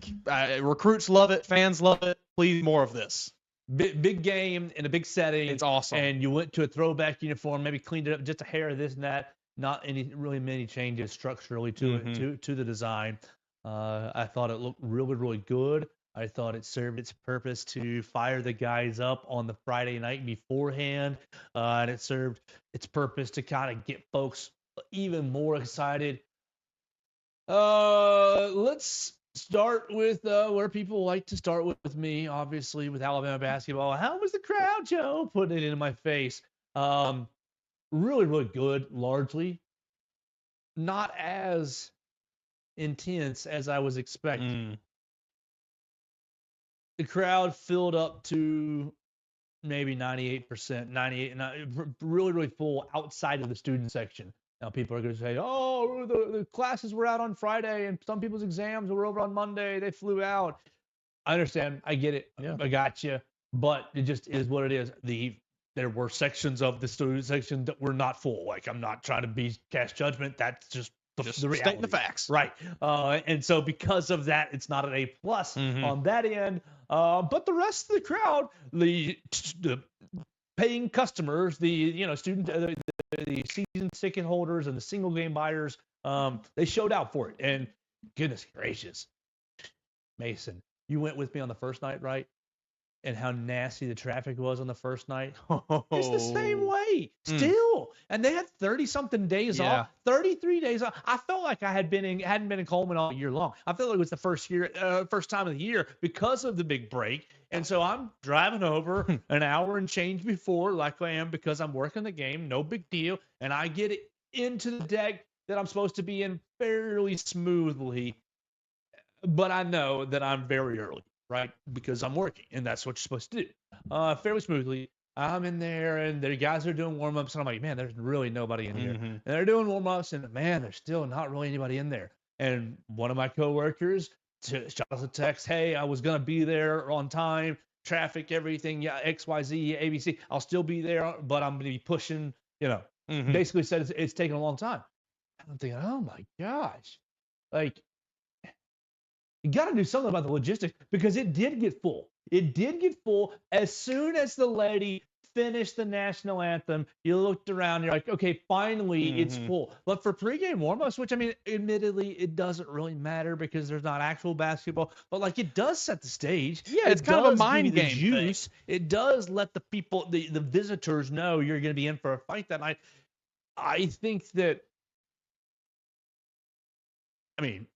Recruits love it. Fans love it. Please, more of this. Big game in a big setting. It's awesome. And you went to a throwback uniform, maybe cleaned it up just a hair of this and that. Not really many changes structurally to it, to the design. I thought it looked really, really good. I thought it served its purpose to fire the guys up on the Friday night beforehand, and it served its purpose to kind of get folks even more excited. Let's start with where people like to start with me, obviously, with Alabama basketball. How was the crowd, Joe? Putting it in my face. Really, really good, largely. Not as intense as I was expecting. The crowd filled up to maybe 98%, 98, really, really full outside of the student section. Now people are going to say, oh, the classes were out on Friday and some people's exams were over on Monday. They flew out. I understand. I get it. Yeah. I got you. But it just is what it is. There were sections of the student section that were not full. Like, I'm not trying to cast judgment. That's just the reality. Stating the facts. Right. And so because of that, it's not an A+ on that end. But the rest of the crowd, the paying customers, the the season ticket holders and the single game buyers, they showed out for it. And goodness gracious, Mason, you went with me on the first night, right? And how nasty the traffic was on the first night. It's the same way still. And they had 30-something days off, 33 days off. I felt like I hadn't been in Coleman all year long. I felt like it was the first time of the year because of the big break. And so I'm driving over an hour and change before, like I am, because I'm working the game. No big deal. And I get it into the deck that I'm supposed to be in fairly smoothly. But I know that I'm very early. Right, because I'm working, and that's what you're supposed to do. Fairly smoothly, I'm in there, and the guys are doing warm-ups, and I'm like, man, there's really nobody in here. And they're doing warm-ups, and man, there's still not really anybody in there. And one of my coworkers shot us a text, hey, I was going to be there on time, traffic, everything, XYZ, ABC. I'll still be there, but I'm going to be pushing, basically said it's taking a long time. I'm thinking, oh, my gosh. Like, you got to do something about the logistics because it did get full. It did get full as soon as the lady finished the national anthem. You looked around, you're like, okay, finally it's full. But for pregame warm-ups, which, I mean, admittedly, it doesn't really matter because there's not actual basketball, but like it does set the stage. Yeah, it's kind of a mind game juice. Thing. It does let the people, the visitors know you're going to be in for a fight that night. I think that, I mean,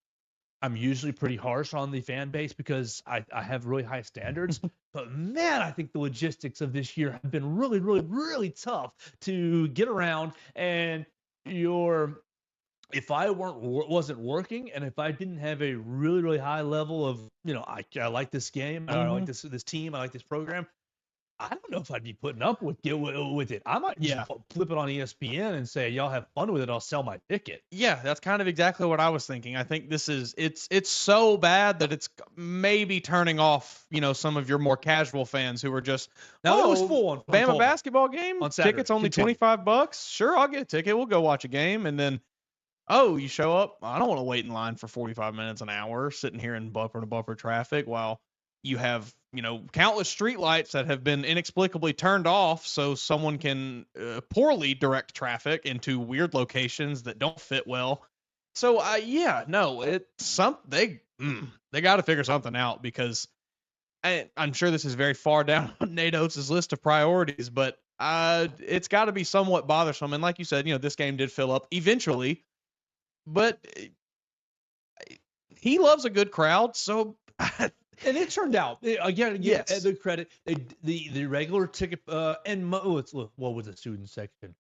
I'm usually pretty harsh on the fan base because I have really high standards. But, man, I think the logistics of this year have been really, really, really tough to get around. And if I wasn't working and if I didn't have a really, really high level of, I like this game, I like this team, I like this program, I don't know if I'd be putting up with it. I might just flip it on ESPN and say, y'all have fun with it. I'll sell my ticket. Yeah, that's kind of exactly what I was thinking. I think it's so bad that it's maybe turning off, some of your more casual fans who are just, it was full on Bama basketball game on Saturday. Tickets only $25. Sure, I'll get a ticket. We'll go watch a game. And then, you show up. I don't want to wait in line for 45 minutes, an hour, sitting here in bumper to bumper traffic while you have, countless street lights that have been inexplicably turned off so someone can poorly direct traffic into weird locations that don't fit well. So, they got to figure something out because I'm sure this is very far down on Nate Oates' list of priorities, but it's got to be somewhat bothersome. And like you said, this game did fill up eventually, but he loves a good crowd, so And it turned out again. Yes. The credit the regular ticket what was the student section?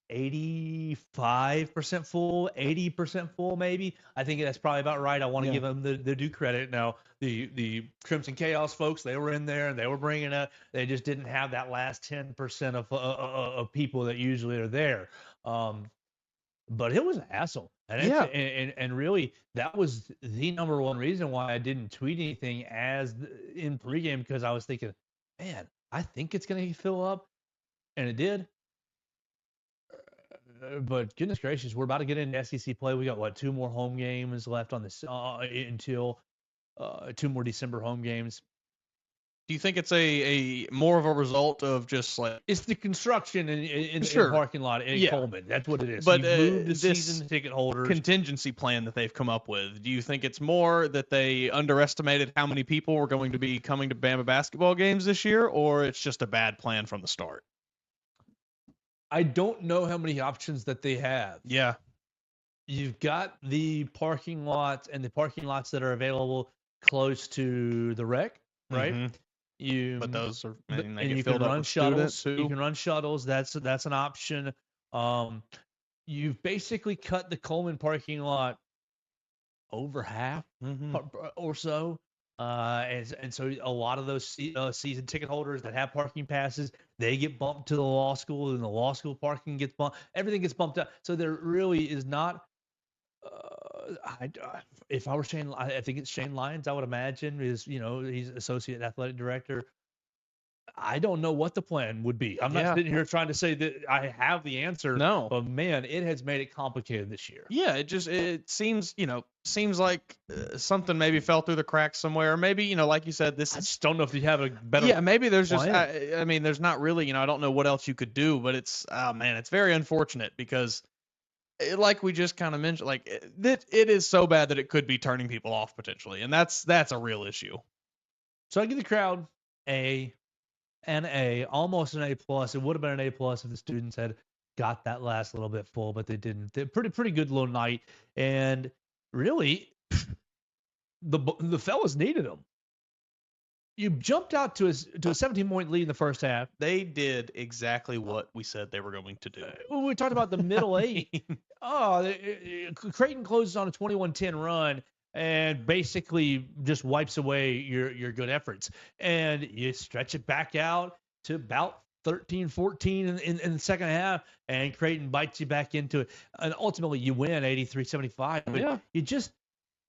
85% full, 80% full, maybe. I think that's probably about right. I want to give them the due credit. Now, the Crimson Chaos folks, they were in there and they were bringing it. They just didn't have that last 10% of people that usually are there. But it was an hassle, and Yeah. and really that was the number one reason why I didn't tweet anything in pregame, because I was thinking, man, I think it's going to fill up, and it did. But goodness gracious, we're about to get into SEC play. We got what, 2 more home games left on this until 2 more December home games. Do you think it's a more of a result of just like It's the construction in Sure. the parking lot in Yeah. Coleman. That's what it is. But, You moved the this season ticket holders. contingency plan that they've come up with? Do you think it's more that they underestimated how many people were going to be coming to Bama basketball games this year, or it's just a bad plan from the start? I don't know how many options that they have. Yeah. You've got the parking lots and the parking lots that are available close to the rec, right? Mhm. But those are, I mean, they and get you filled can up run with shuttles. students, You too. can run shuttles. That's an option. You've basically cut the Coleman parking lot over half Mhm. or so. And so a lot of those season ticket holders that have parking passes, they get bumped to the law school, and the law school parking gets bumped. Everything gets bumped up. So there really is not. If I were Shane, I think it's Shane Lyons. I would imagine he's associate athletic director. I don't know what the plan would be. I'm not Yeah. sitting here trying to say that I have the answer. No. But man, it has made it complicated this year. Yeah, it seems like something maybe fell through the cracks somewhere. Or maybe, like you said, this I is just don't know if you have a better. yeah, maybe there's just plan. I mean, there's not really, I don't know what else you could do, but it's man, it's very unfortunate because like we just kind of mentioned, like it is so bad that it could be turning people off potentially, and that's a real issue. So I give the crowd almost an A plus. It would have been an A plus if the students had got that last little bit full, but they didn't. They're pretty good little night, and really, the fellas needed them. You jumped out to a 17-point lead in the first half. They did exactly what we said they were going to do. We talked about the middle eight. Creighton closes on a 21-10 run and basically just wipes away your good efforts. And you stretch it back out to about 13-14 in the second half, and Creighton bites you back into it. And ultimately, you win 83-75. But Yeah.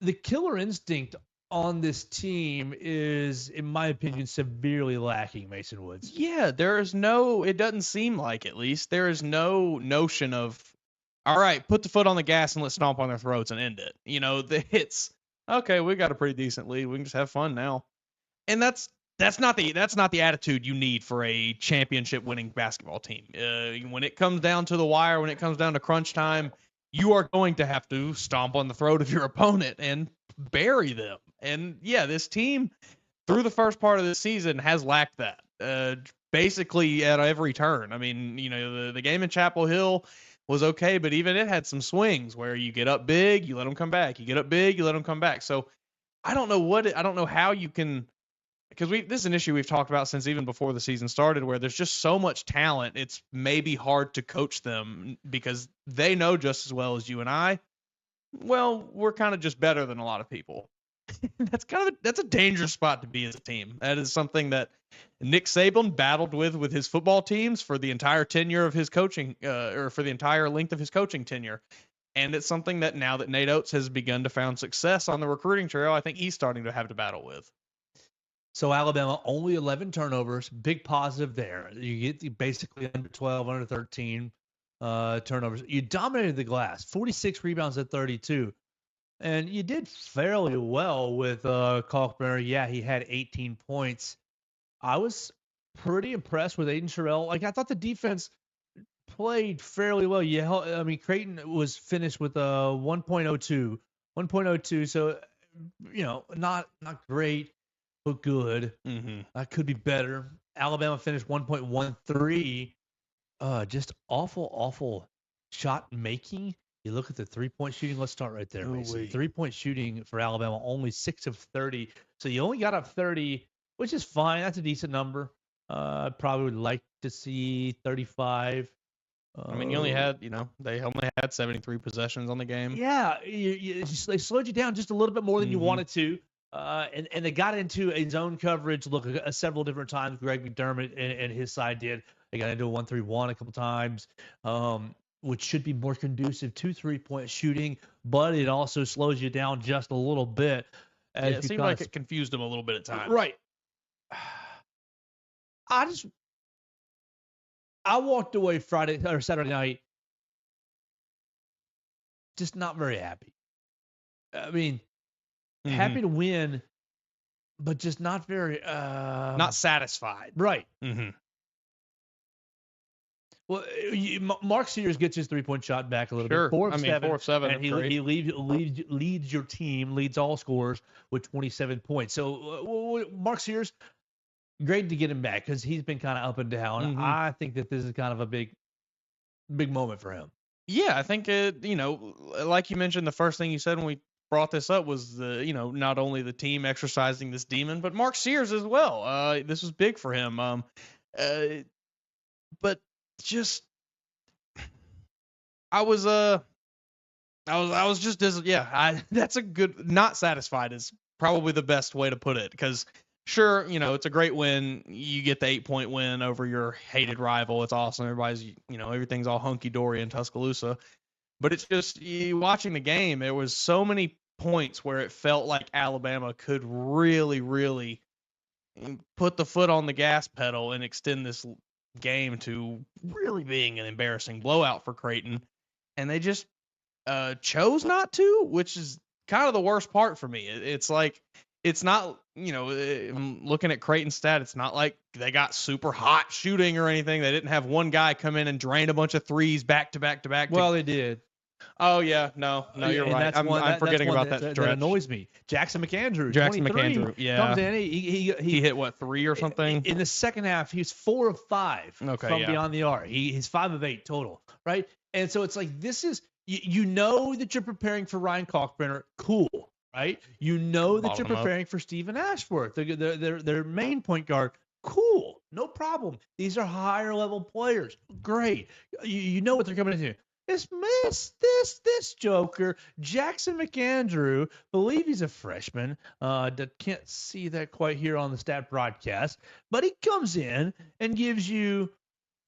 the killer instinct on this team is, in my opinion, severely lacking, Mason Woods. Yeah, it doesn't seem like, at least, there is no notion of, all right, put the foot on the gas and let's stomp on their throats and end it. It's, okay, we got a pretty decent lead. We can just have fun now. And that's not the attitude you need for a championship winning basketball team. When it comes down to the wire, when it comes down to crunch time, you are going to have to stomp on the throat of your opponent and bury them. And yeah, this team through the first part of the season has lacked that. Basically at every turn. I mean, the game in Chapel Hill was okay, but even it had some swings where you get up big, you let them come back. You get up big, you let them come back. So I don't know how you can, because this is an issue we've talked about since even before the season started, where there's just so much talent. It's maybe hard to coach them because they know just as well as you and I. Well, we're kind of just better than a lot of people. That's a dangerous spot to be as a team. That is something that Nick Saban battled with his football teams for the entire tenure of his coaching, or for the entire length of his coaching tenure. And it's something that now that Nate Oates has begun to find success on the recruiting trail, I think he's starting to have to battle with. So Alabama, only 11 turnovers, big positive there. You get basically under 12, under 13 turnovers. You dominated the glass, 46 rebounds at 32. And you did fairly well with Kalkbrenner. Yeah, he had 18 points. I was pretty impressed with Aiden Sherrill. Like, I thought the defense played fairly well. Yeah, I mean, Creighton was finished with a 1.02. 1.02, so, not great, but good. Mm-hmm. Could be better. Alabama finished 1.13. Just awful shot making. You look at the 3-point shooting. Let's start right there, Mason. Ooh-wee. 3-point shooting for Alabama, only 6 of 30. So you only got up 30, which is fine. That's a decent number. Probably would like to see 35. I mean, they only had 73 possessions on the game. Yeah, they slowed you down just a little bit more than you Mhm. wanted to. And they got into a zone coverage look several different times. Greg McDermott and his side did. They got into a 1-3-1 a couple times, which should be more conducive to 3-point shooting, but it also slows you down just a little bit. It seemed like it confused them a little bit at times. Right. I walked away Friday or Saturday night just not very happy. I mean, happy to win, but just not very Not satisfied. right. Mm-hmm. Well, Mark Sears gets his 3-point shot back a little bit. 4 of 7, and he leads your team, leads all scorers with 27 points. So Mark Sears, great to get him back because he's been kind of up and down. Mm-hmm. I think that this is kind of a big moment for him. Yeah, I think like you mentioned, the first thing you said when we brought this up was not only the team exercising this demon, but Mark Sears as well. This was big for him. But just I was just that's a good, not satisfied is probably the best way to put it, because sure, it's a great win. You get the 8-point win over your hated rival. It's awesome. Everything's all hunky dory in Tuscaloosa. But it's just, watching the game, there was so many points where it felt like Alabama could really, really put the foot on the gas pedal and extend this game to really being an embarrassing blowout for Creighton. And they just chose not to, which is kind of the worst part for me. It's like, it's not, looking at Creighton's stat, it's not like they got super hot shooting or anything. They didn't have one guy come in and drain a bunch of threes back to back to back. Well, they did. Oh, yeah. No, you're right. I'm forgetting about that stretch. That annoys me. Jackson McAndrew, yeah. comes in. He hit, what, 3 or something? In the second half, he's 4 of 5 from beyond the arc. He's 5 of 8 total, right? And so it's like, this is, you know that you're preparing for Ryan Kalkbrenner. Cool. Right? You know that you're preparing for Stephen Ashworth, their main point guard. Cool. No problem. These are higher level players. Great. You know what they're coming into. This Joker, Jackson McAndrew, believe he's a freshman. That can't see that quite here on the stat broadcast, but he comes in and gives you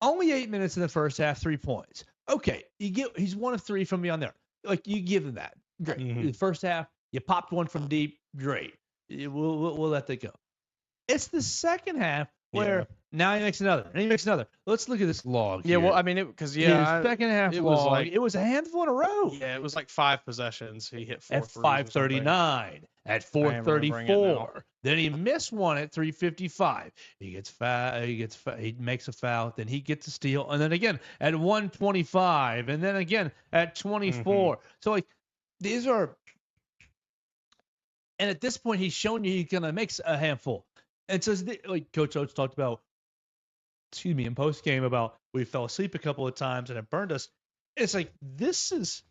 only 8 minutes in the first half, 3 points. Okay. He's 1 of 3 from beyond there. Like, you give him that. Great. Mm-hmm. The first half, you popped one from deep. Great. We'll let that go. It's the second half where now he makes another, and he makes another. Let's look at this log. Yeah, here. well, I mean, second half it log, was like, it was a handful in a row. Yeah, it was like 5 possessions. He hit 4 at 5:39, at 4:34. Then he missed one at 3:55. He gets foul. He makes a foul. Then he gets a steal, and then again at 1:25, and then again at 24. Mm-hmm. So like, these are. And at this point, he's shown you he's going to make a handful. And so, like Coach Oates talked about, in post game about we fell asleep a couple of times and it burned us. It's like, this is,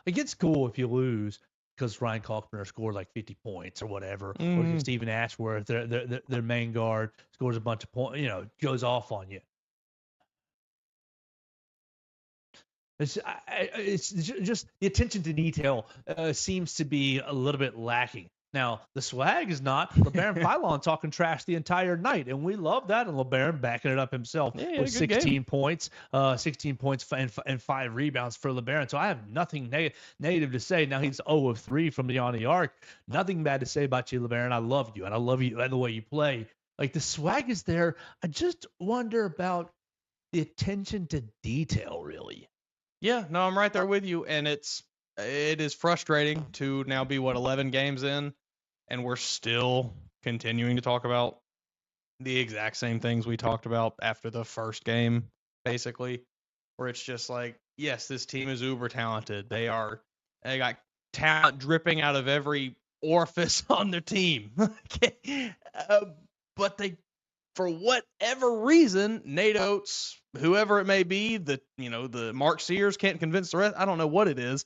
like, it's cool if you lose because Ryan Kalkbrenner scored like 50 points or whatever, or Stephen Ashworth, their main guard, scores a bunch of points, goes off on you. It's just the attention to detail seems to be a little bit lacking. Now, the swag is not. LeBaron Pylon talking trash the entire night, and we love that. And LeBaron backing it up himself with 16 points, 16 points and 5 rebounds for LeBaron. So I have nothing negative to say. Now he's 0 of 3 from beyond the arc. Nothing bad to say about you, LeBaron. I love you, and I love you and the way you play. Like, the swag is there. I just wonder about the attention to detail, really. Yeah, no, I'm right there with you, and it is frustrating to now be 11 games in, and we're still continuing to talk about the exact same things we talked about after the first game, basically, where it's just like, yes, this team is uber talented. They got talent dripping out of every orifice on their team, but they for whatever reason, Nate Oates, whoever it may be, the Mark Sears can't convince the rest. I don't know what it is.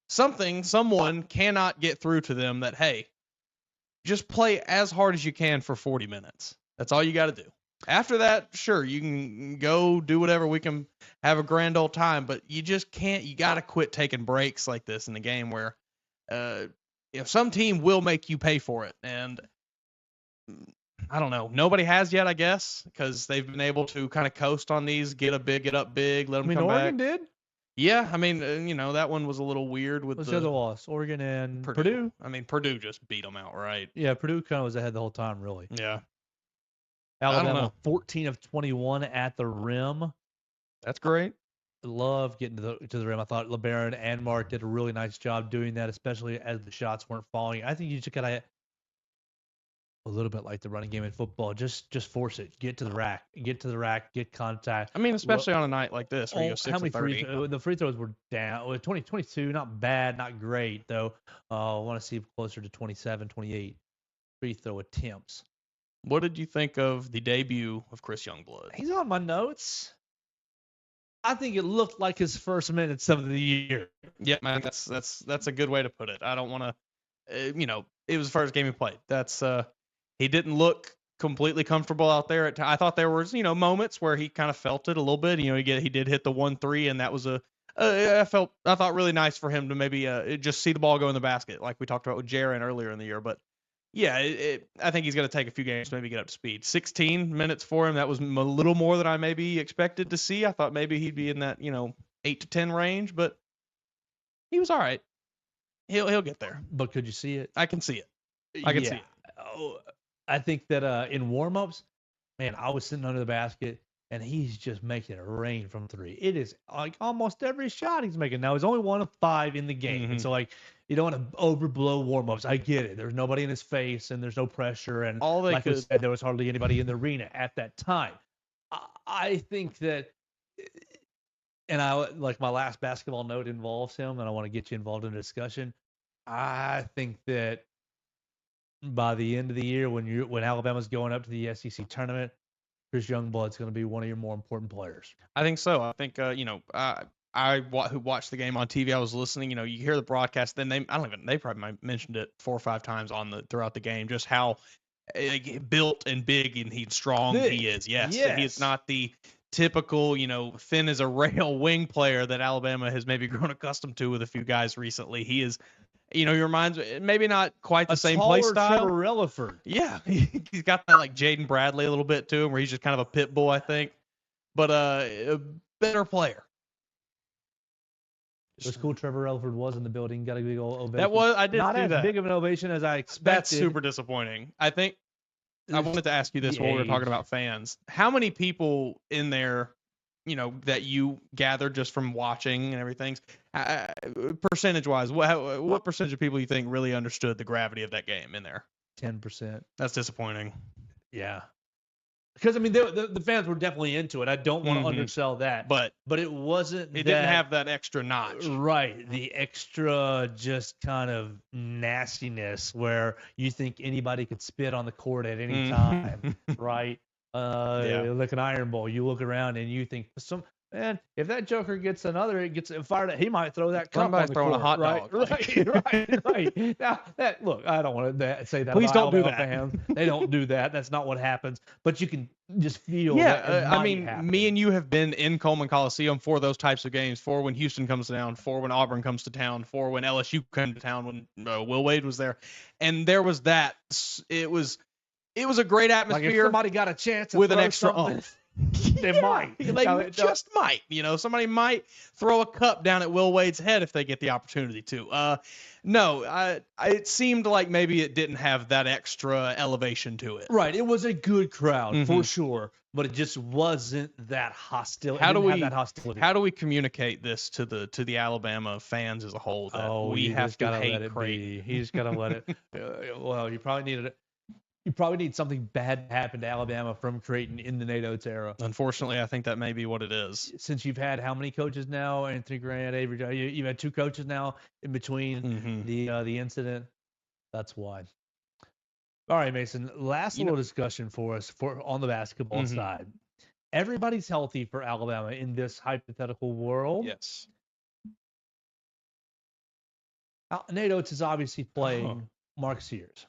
Someone cannot get through to them that, hey, just play as hard as you can for 40 minutes. That's all you got to do. After that, sure, you can go do whatever. We can have a grand old time, but you just can't. You got to quit taking breaks like this in the game where some team will make you pay for it. And I don't know. Nobody has yet, I guess, because they've been able to kind of coast on these, get up big, let them come Oregon back. did. Yeah, I mean, that one was a little weird with What's the other loss? Oregon and Purdue. I mean, Purdue just beat them outright. Yeah, Purdue kind of was ahead the whole time, really. Yeah. Alabama, 14 of 21 at the rim. That's great. Love getting to the rim. I thought LeBaron and Mark did a really nice job doing that, especially as the shots weren't falling. I think you just gotta a little bit like the running game in football. Just force it. Get to the rack. Get contact. I mean, especially on a night like this where you go 6 how many of 30. the free throws were down. 2022, not bad, not great though. I want to see closer to 27, 28 free throw attempts. What did you think of the debut of Chris Youngblood? He's on my notes. I think it looked like his first minutes of the year. Yeah, man, that's a good way to put it. I don't want to, it was the first game he played. He didn't look completely comfortable out there. I thought there was, moments where he kind of felt it a little bit. He did hit the 1-3, and that was I thought really nice for him to maybe just see the ball go in the basket, like we talked about with Jaren earlier in the year. But yeah, I think he's going to take a few games to maybe get up to speed. 16 minutes for him. That was a little more than I maybe expected to see. I thought maybe he'd be in that, 8 to 10 range, but he was all right. He'll get there. But could you see it? I can see it. I can see it. Oh, I think that in warm-ups, man, I was sitting under the basket, and he's just making it rain from three. It is like almost every shot he's making. Now, he's only 1 of 5 in the game. And so, you don't want to overblow warm-ups. I get it. There's nobody in his face, and there's no pressure. And like I said, there was hardly anybody in the arena at that time. I think that, and like my last basketball note involves him, and I want to get you involved in the discussion. I think that by the end of the year, when Alabama's going up to the SEC tournament, Chris Youngblood's going to be one of your more important players. I think so. I think who watched the game on TV, I was listening. You hear the broadcast. Then they probably mentioned it 4 or 5 times throughout the game. Just how built and big and strong he is. Yes, he is not the typical, thin as a rail wing player that Alabama has maybe grown accustomed to with a few guys recently. He is. He reminds me, maybe not quite the same play style. Trevor Relaford. Yeah, he's got that like Jaden Bradley a little bit to him, where he's just kind of a pit bull, I think. But a better player. It was cool. Trevor Relaford was in the building. Got a big old ovation. I did not see as that. Big of an ovation as I expected. That's super disappointing. I think I wanted to ask you this while we were talking about fans. How many people in there, that you gathered just from watching and everything, percentage-wise, what percentage of people you think really understood the gravity of that game in there? 10%. That's disappointing. Yeah. Because, the fans were definitely into it. I don't want to undersell that. But it wasn't didn't have that extra notch. Right. The extra just kind of nastiness where you think anybody could spit on the court at any time. Right? Like an Iron Bowl. You look around and you think, man, if that Joker gets fired up, he might throw that cup on the throwing court, a hot dog. Right. Now, look, I don't want to say that. Please about don't do Alabama that. fans. They don't do that. That's not what happens. But you can just feel. Yeah, me and you have been in Coleman Coliseum for those types of games. For when Houston comes down. For when Auburn comes to town. For when LSU came to town. When Will Wade was there, and there was that. It was a great atmosphere. Like if somebody got a chance to with an throw extra oomph. They might. Just might. Somebody might throw a cup down at Will Wade's head if they get the opportunity to. No, it seemed like maybe it didn't have that extra elevation to it. Right. It was a good crowd for sure, but it just wasn't that hostility. How do we communicate this to the Alabama fans as a whole? That we have to hate Creighton. He's got to let it. Well, you probably needed it. You probably need something bad to happen to Alabama from Creighton in the Nate Oates era. Unfortunately, I think that may be what it is. Since you've had how many coaches now? Anthony Grant, Avery. You've had 2 coaches now in between the incident. That's why. All right, Mason. Last You little discussion for us on the basketball Mhm. side. Everybody's healthy for Alabama in this hypothetical world. Yes. Nate Oates is obviously Oh. playing Mark Sears.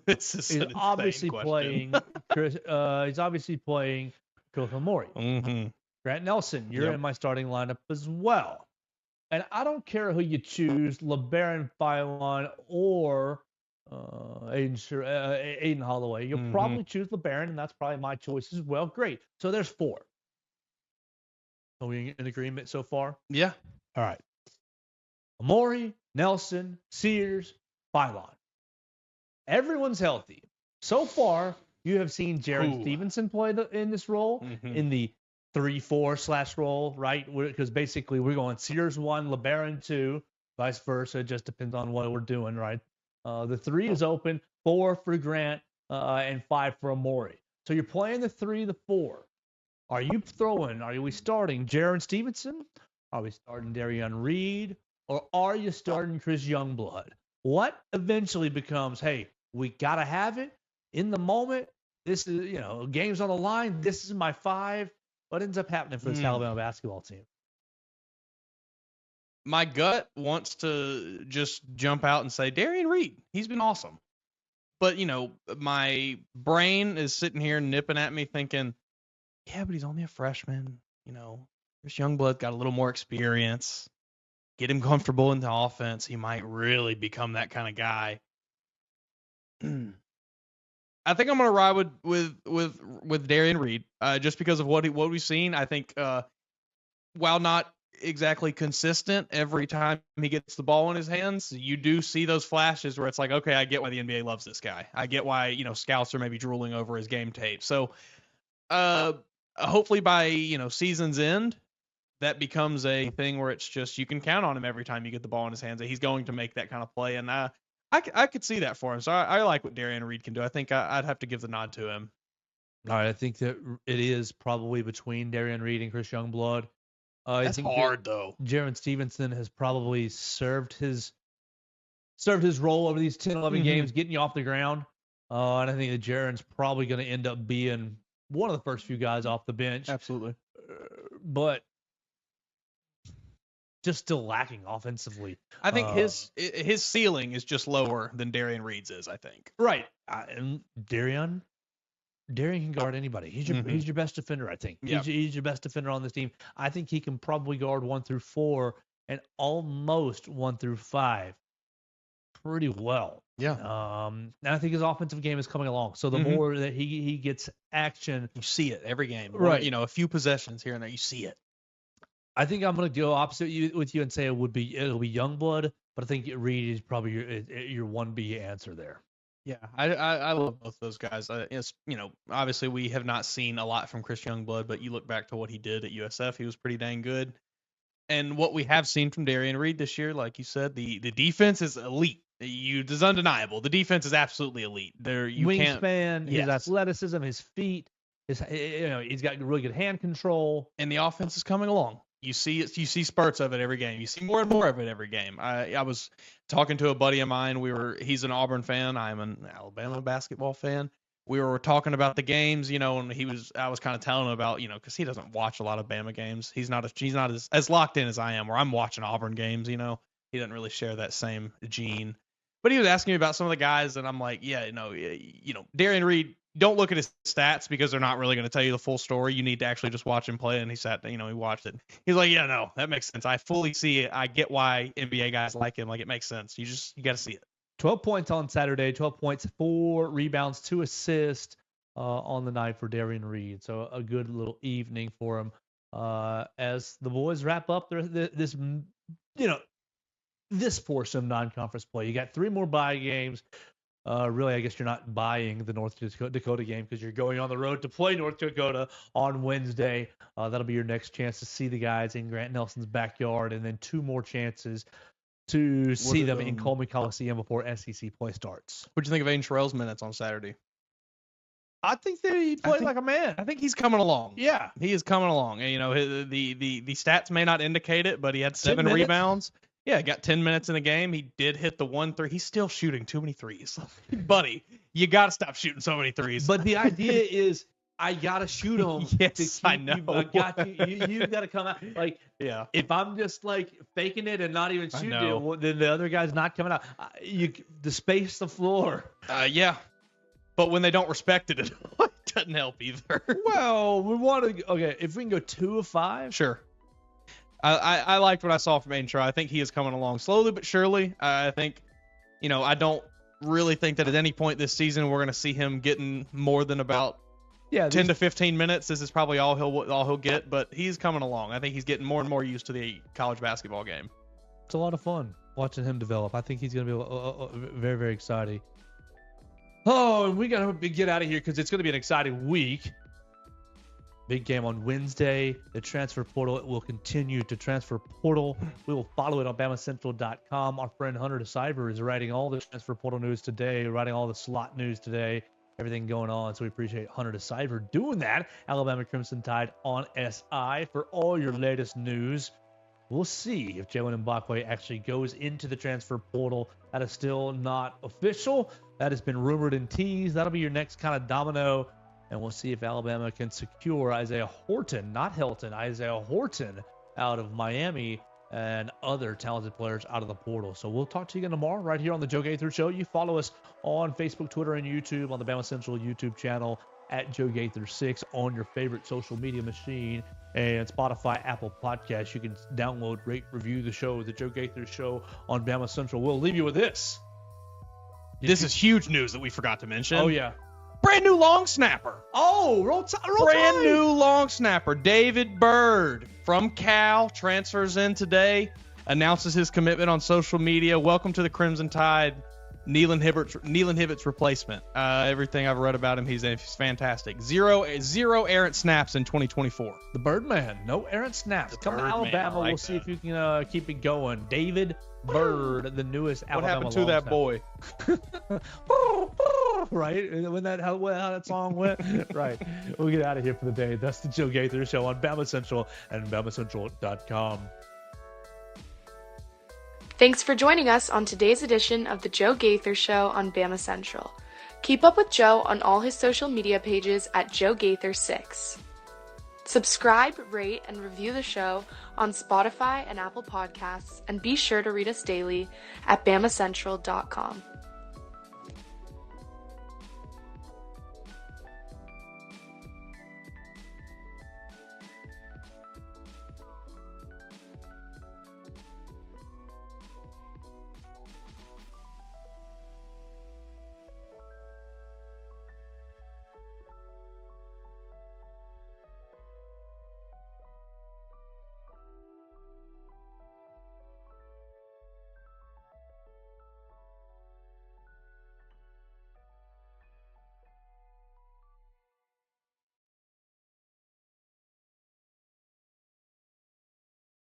This is He's an insane obviously question. playing Chris. He's obviously playing Kofa Mori. Mm-hmm. Grant Nelson, you're Yep. in my starting lineup as well. And I don't care who you choose, LeBaron Philon or Aiden Holloway. You'll Mm-hmm. probably choose LeBaron, and that's probably my choice as well. Great. So there's 4. Are we in agreement so far? Yeah. All right. Amori, Nelson, Sears, Philon. Everyone's healthy. So far, you have seen Jaron Ooh. Stevenson play in this role, Mhm. in the 3-4 / role, right? Because basically we're going Sears 1, LeBaron 2, vice versa. It just depends on what we're doing, right? The 3 is open, 4 for Grant, and 5 for Amori. So you're playing the 3, the 4. Are we starting Jaron Stevenson? Are we starting Darian Reed? Or are you starting Chris Youngblood? What eventually becomes, hey, we got to have it in the moment. This is, game's on the line. This is my 5. What ends up happening for this Alabama basketball team? My gut wants to just jump out and say Darian Reed. He's been awesome. But, my brain is sitting here nipping at me thinking, yeah, but he's only a freshman. Chris Youngblood got a little more experience. Get him comfortable in the offense. He might really become that kind of guy. I think I'm gonna ride with Darian Reed, just because of what we've seen. I think while not exactly consistent every time he gets the ball in his hands, you do see those flashes where it's like, okay, I get why the NBA loves this guy. I get why scouts are maybe drooling over his game tape. So hopefully by season's end, that becomes a thing where it's just you can count on him every time you get the ball in his hands that he's going to make that kind of play. And I could see that for him. So I like what Darian Reed can do. I think I'd have to give the nod to him. All right, I think that it is probably between Darian Reed and Chris Youngblood. That's hard though. Jaron Stevenson has probably served his role over these 10, 11 games, getting you off the ground. And I think that Jaron's probably going to end up being one of the first few guys off the bench. Absolutely. But just still lacking offensively. I think his ceiling is just lower than Darian Reed's is, I think. Right. And Darian can guard anybody. He's your best defender, I think. Yep. He's your best defender on this team. I think he can probably guard 1 through 4 and almost 1 through 5 pretty well. Yeah. And I think his offensive game is coming along. So the more that he gets action, you see it every game. Right. A few possessions here and there, you see it. I think I'm going to go opposite with you and say it'll be Youngblood, but I think Reed is probably your 1B answer there. Yeah, I love both those guys. Obviously we have not seen a lot from Chris Youngblood, but you look back to what he did at USF, he was pretty dang good. And what we have seen from Darian Reed this year, like you said, the defense is elite. It's undeniable. The defense is absolutely elite. Wingspan, his athleticism, his feet, he's got really good hand control, and the offense is coming along. You see spurts of it every game. You see more and more of it every game. I was talking to a buddy of mine. He's an Auburn fan. I'm an Alabama basketball fan. We were talking about the games, and I was kind of telling him about, because he doesn't watch a lot of Bama games. He's not as locked in as I am, where I'm watching Auburn games. He doesn't really share that same gene. But he was asking me about some of the guys, and I'm like, yeah, Darian Reed. Don't look at his stats because they're not really going to tell you the full story. You need to actually just watch him play. And he watched it. He's like, yeah, no, that makes sense. I fully see it. I get why NBA guys like him. Like, it makes sense. You got to see it. 12 points on Saturday, 12 points, 4 rebounds, 2 assists on the night for Darian Reed. So a good little evening for him as the boys wrap up this portion of non-conference play. You got 3 more bye games. Really, I guess you're not buying the North Dakota game because you're going on the road to play North Dakota on Wednesday. That'll be your next chance to see the guys in Grant Nelson's backyard, and then 2 more chances to see them in Coleman Coliseum before SEC play starts. What do you think of Aiden Sherrill's minutes on Saturday? I think that he played like a man. I think he's coming along. Yeah, he is coming along. And, the stats may not indicate it, but he had 7 rebounds. Yeah, got 10 minutes in the game. He did hit the 1-3. He's still shooting too many threes. Buddy, you got to stop shooting so many threes. But the idea is I got to shoot them. Yes, I know. I got you. You got to come out. Like, yeah. if I'm just like faking it and not even shooting know. it, well, then the other guy's not coming out. The space the floor. Yeah. But when they don't respect it, it doesn't help either. Well, we want to. Okay, if we can go 2 of 5. Sure. I liked what I saw from Aiden Shaw. I think he is coming along slowly but surely. I think, I don't really think that at any point this season we're going to see him getting more than about 10 to 15 minutes. This is probably all he'll get, but he's coming along. I think he's getting more and more used to the college basketball game. It's a lot of fun watching him develop. I think he's going to be very, very exciting. Oh, and we got to get out of here because it's going to be an exciting week. Big game on Wednesday. The transfer portal will continue to transfer portal. We will follow it on BamaCentral.com. Our friend Hunter DeCyber is writing all the transfer portal news today, writing all the slot news today, everything going on. So we appreciate Hunter DeCyber doing that. Alabama Crimson Tide on SI for all your latest news. We'll see if Jalen Mbakwe actually goes into the transfer portal. That is still not official. That has been rumored and teased. That'll be your next kind of domino. And we'll see if Alabama can secure Isaiah Horton, not Hilton, Isaiah Horton out of Miami and other talented players out of the portal. So we'll talk to you again tomorrow right here on the Joe Gaither Show. You follow us on Facebook, Twitter, and YouTube on the Bama Central YouTube channel at Joe Gaither 6 on your favorite social media machine and Spotify, Apple Podcasts. You can download, rate, review the show, the Joe Gaither Show on Bama Central. We'll leave you with this. This is huge news that we forgot to mention. Oh, yeah. Brand new long snapper. Oh, roll Brand new long snapper. David Byrd from Cal transfers in today, announces his commitment on social media. Welcome to the Crimson Tide. Nealon Hibbett's replacement. Everything I've read about him, he's fantastic. Zero errant snaps in 2024. The Birdman. No errant snaps. Come to Alabama. We'll see if you can keep it going. David Byrd, the newest Alabama. What happened to that boy? Right? When how that song went? Right. We'll get out of here for the day. That's the Joe Gaither Show on Bama Central and BamaCentral.com. Thanks for joining us on today's edition of the Joe Gaither Show on Bama Central. Keep up with Joe on all his social media pages at Joe Gaither 6. Subscribe, rate, and review the show on Spotify and Apple Podcasts, and be sure to read us daily at BamaCentral.com.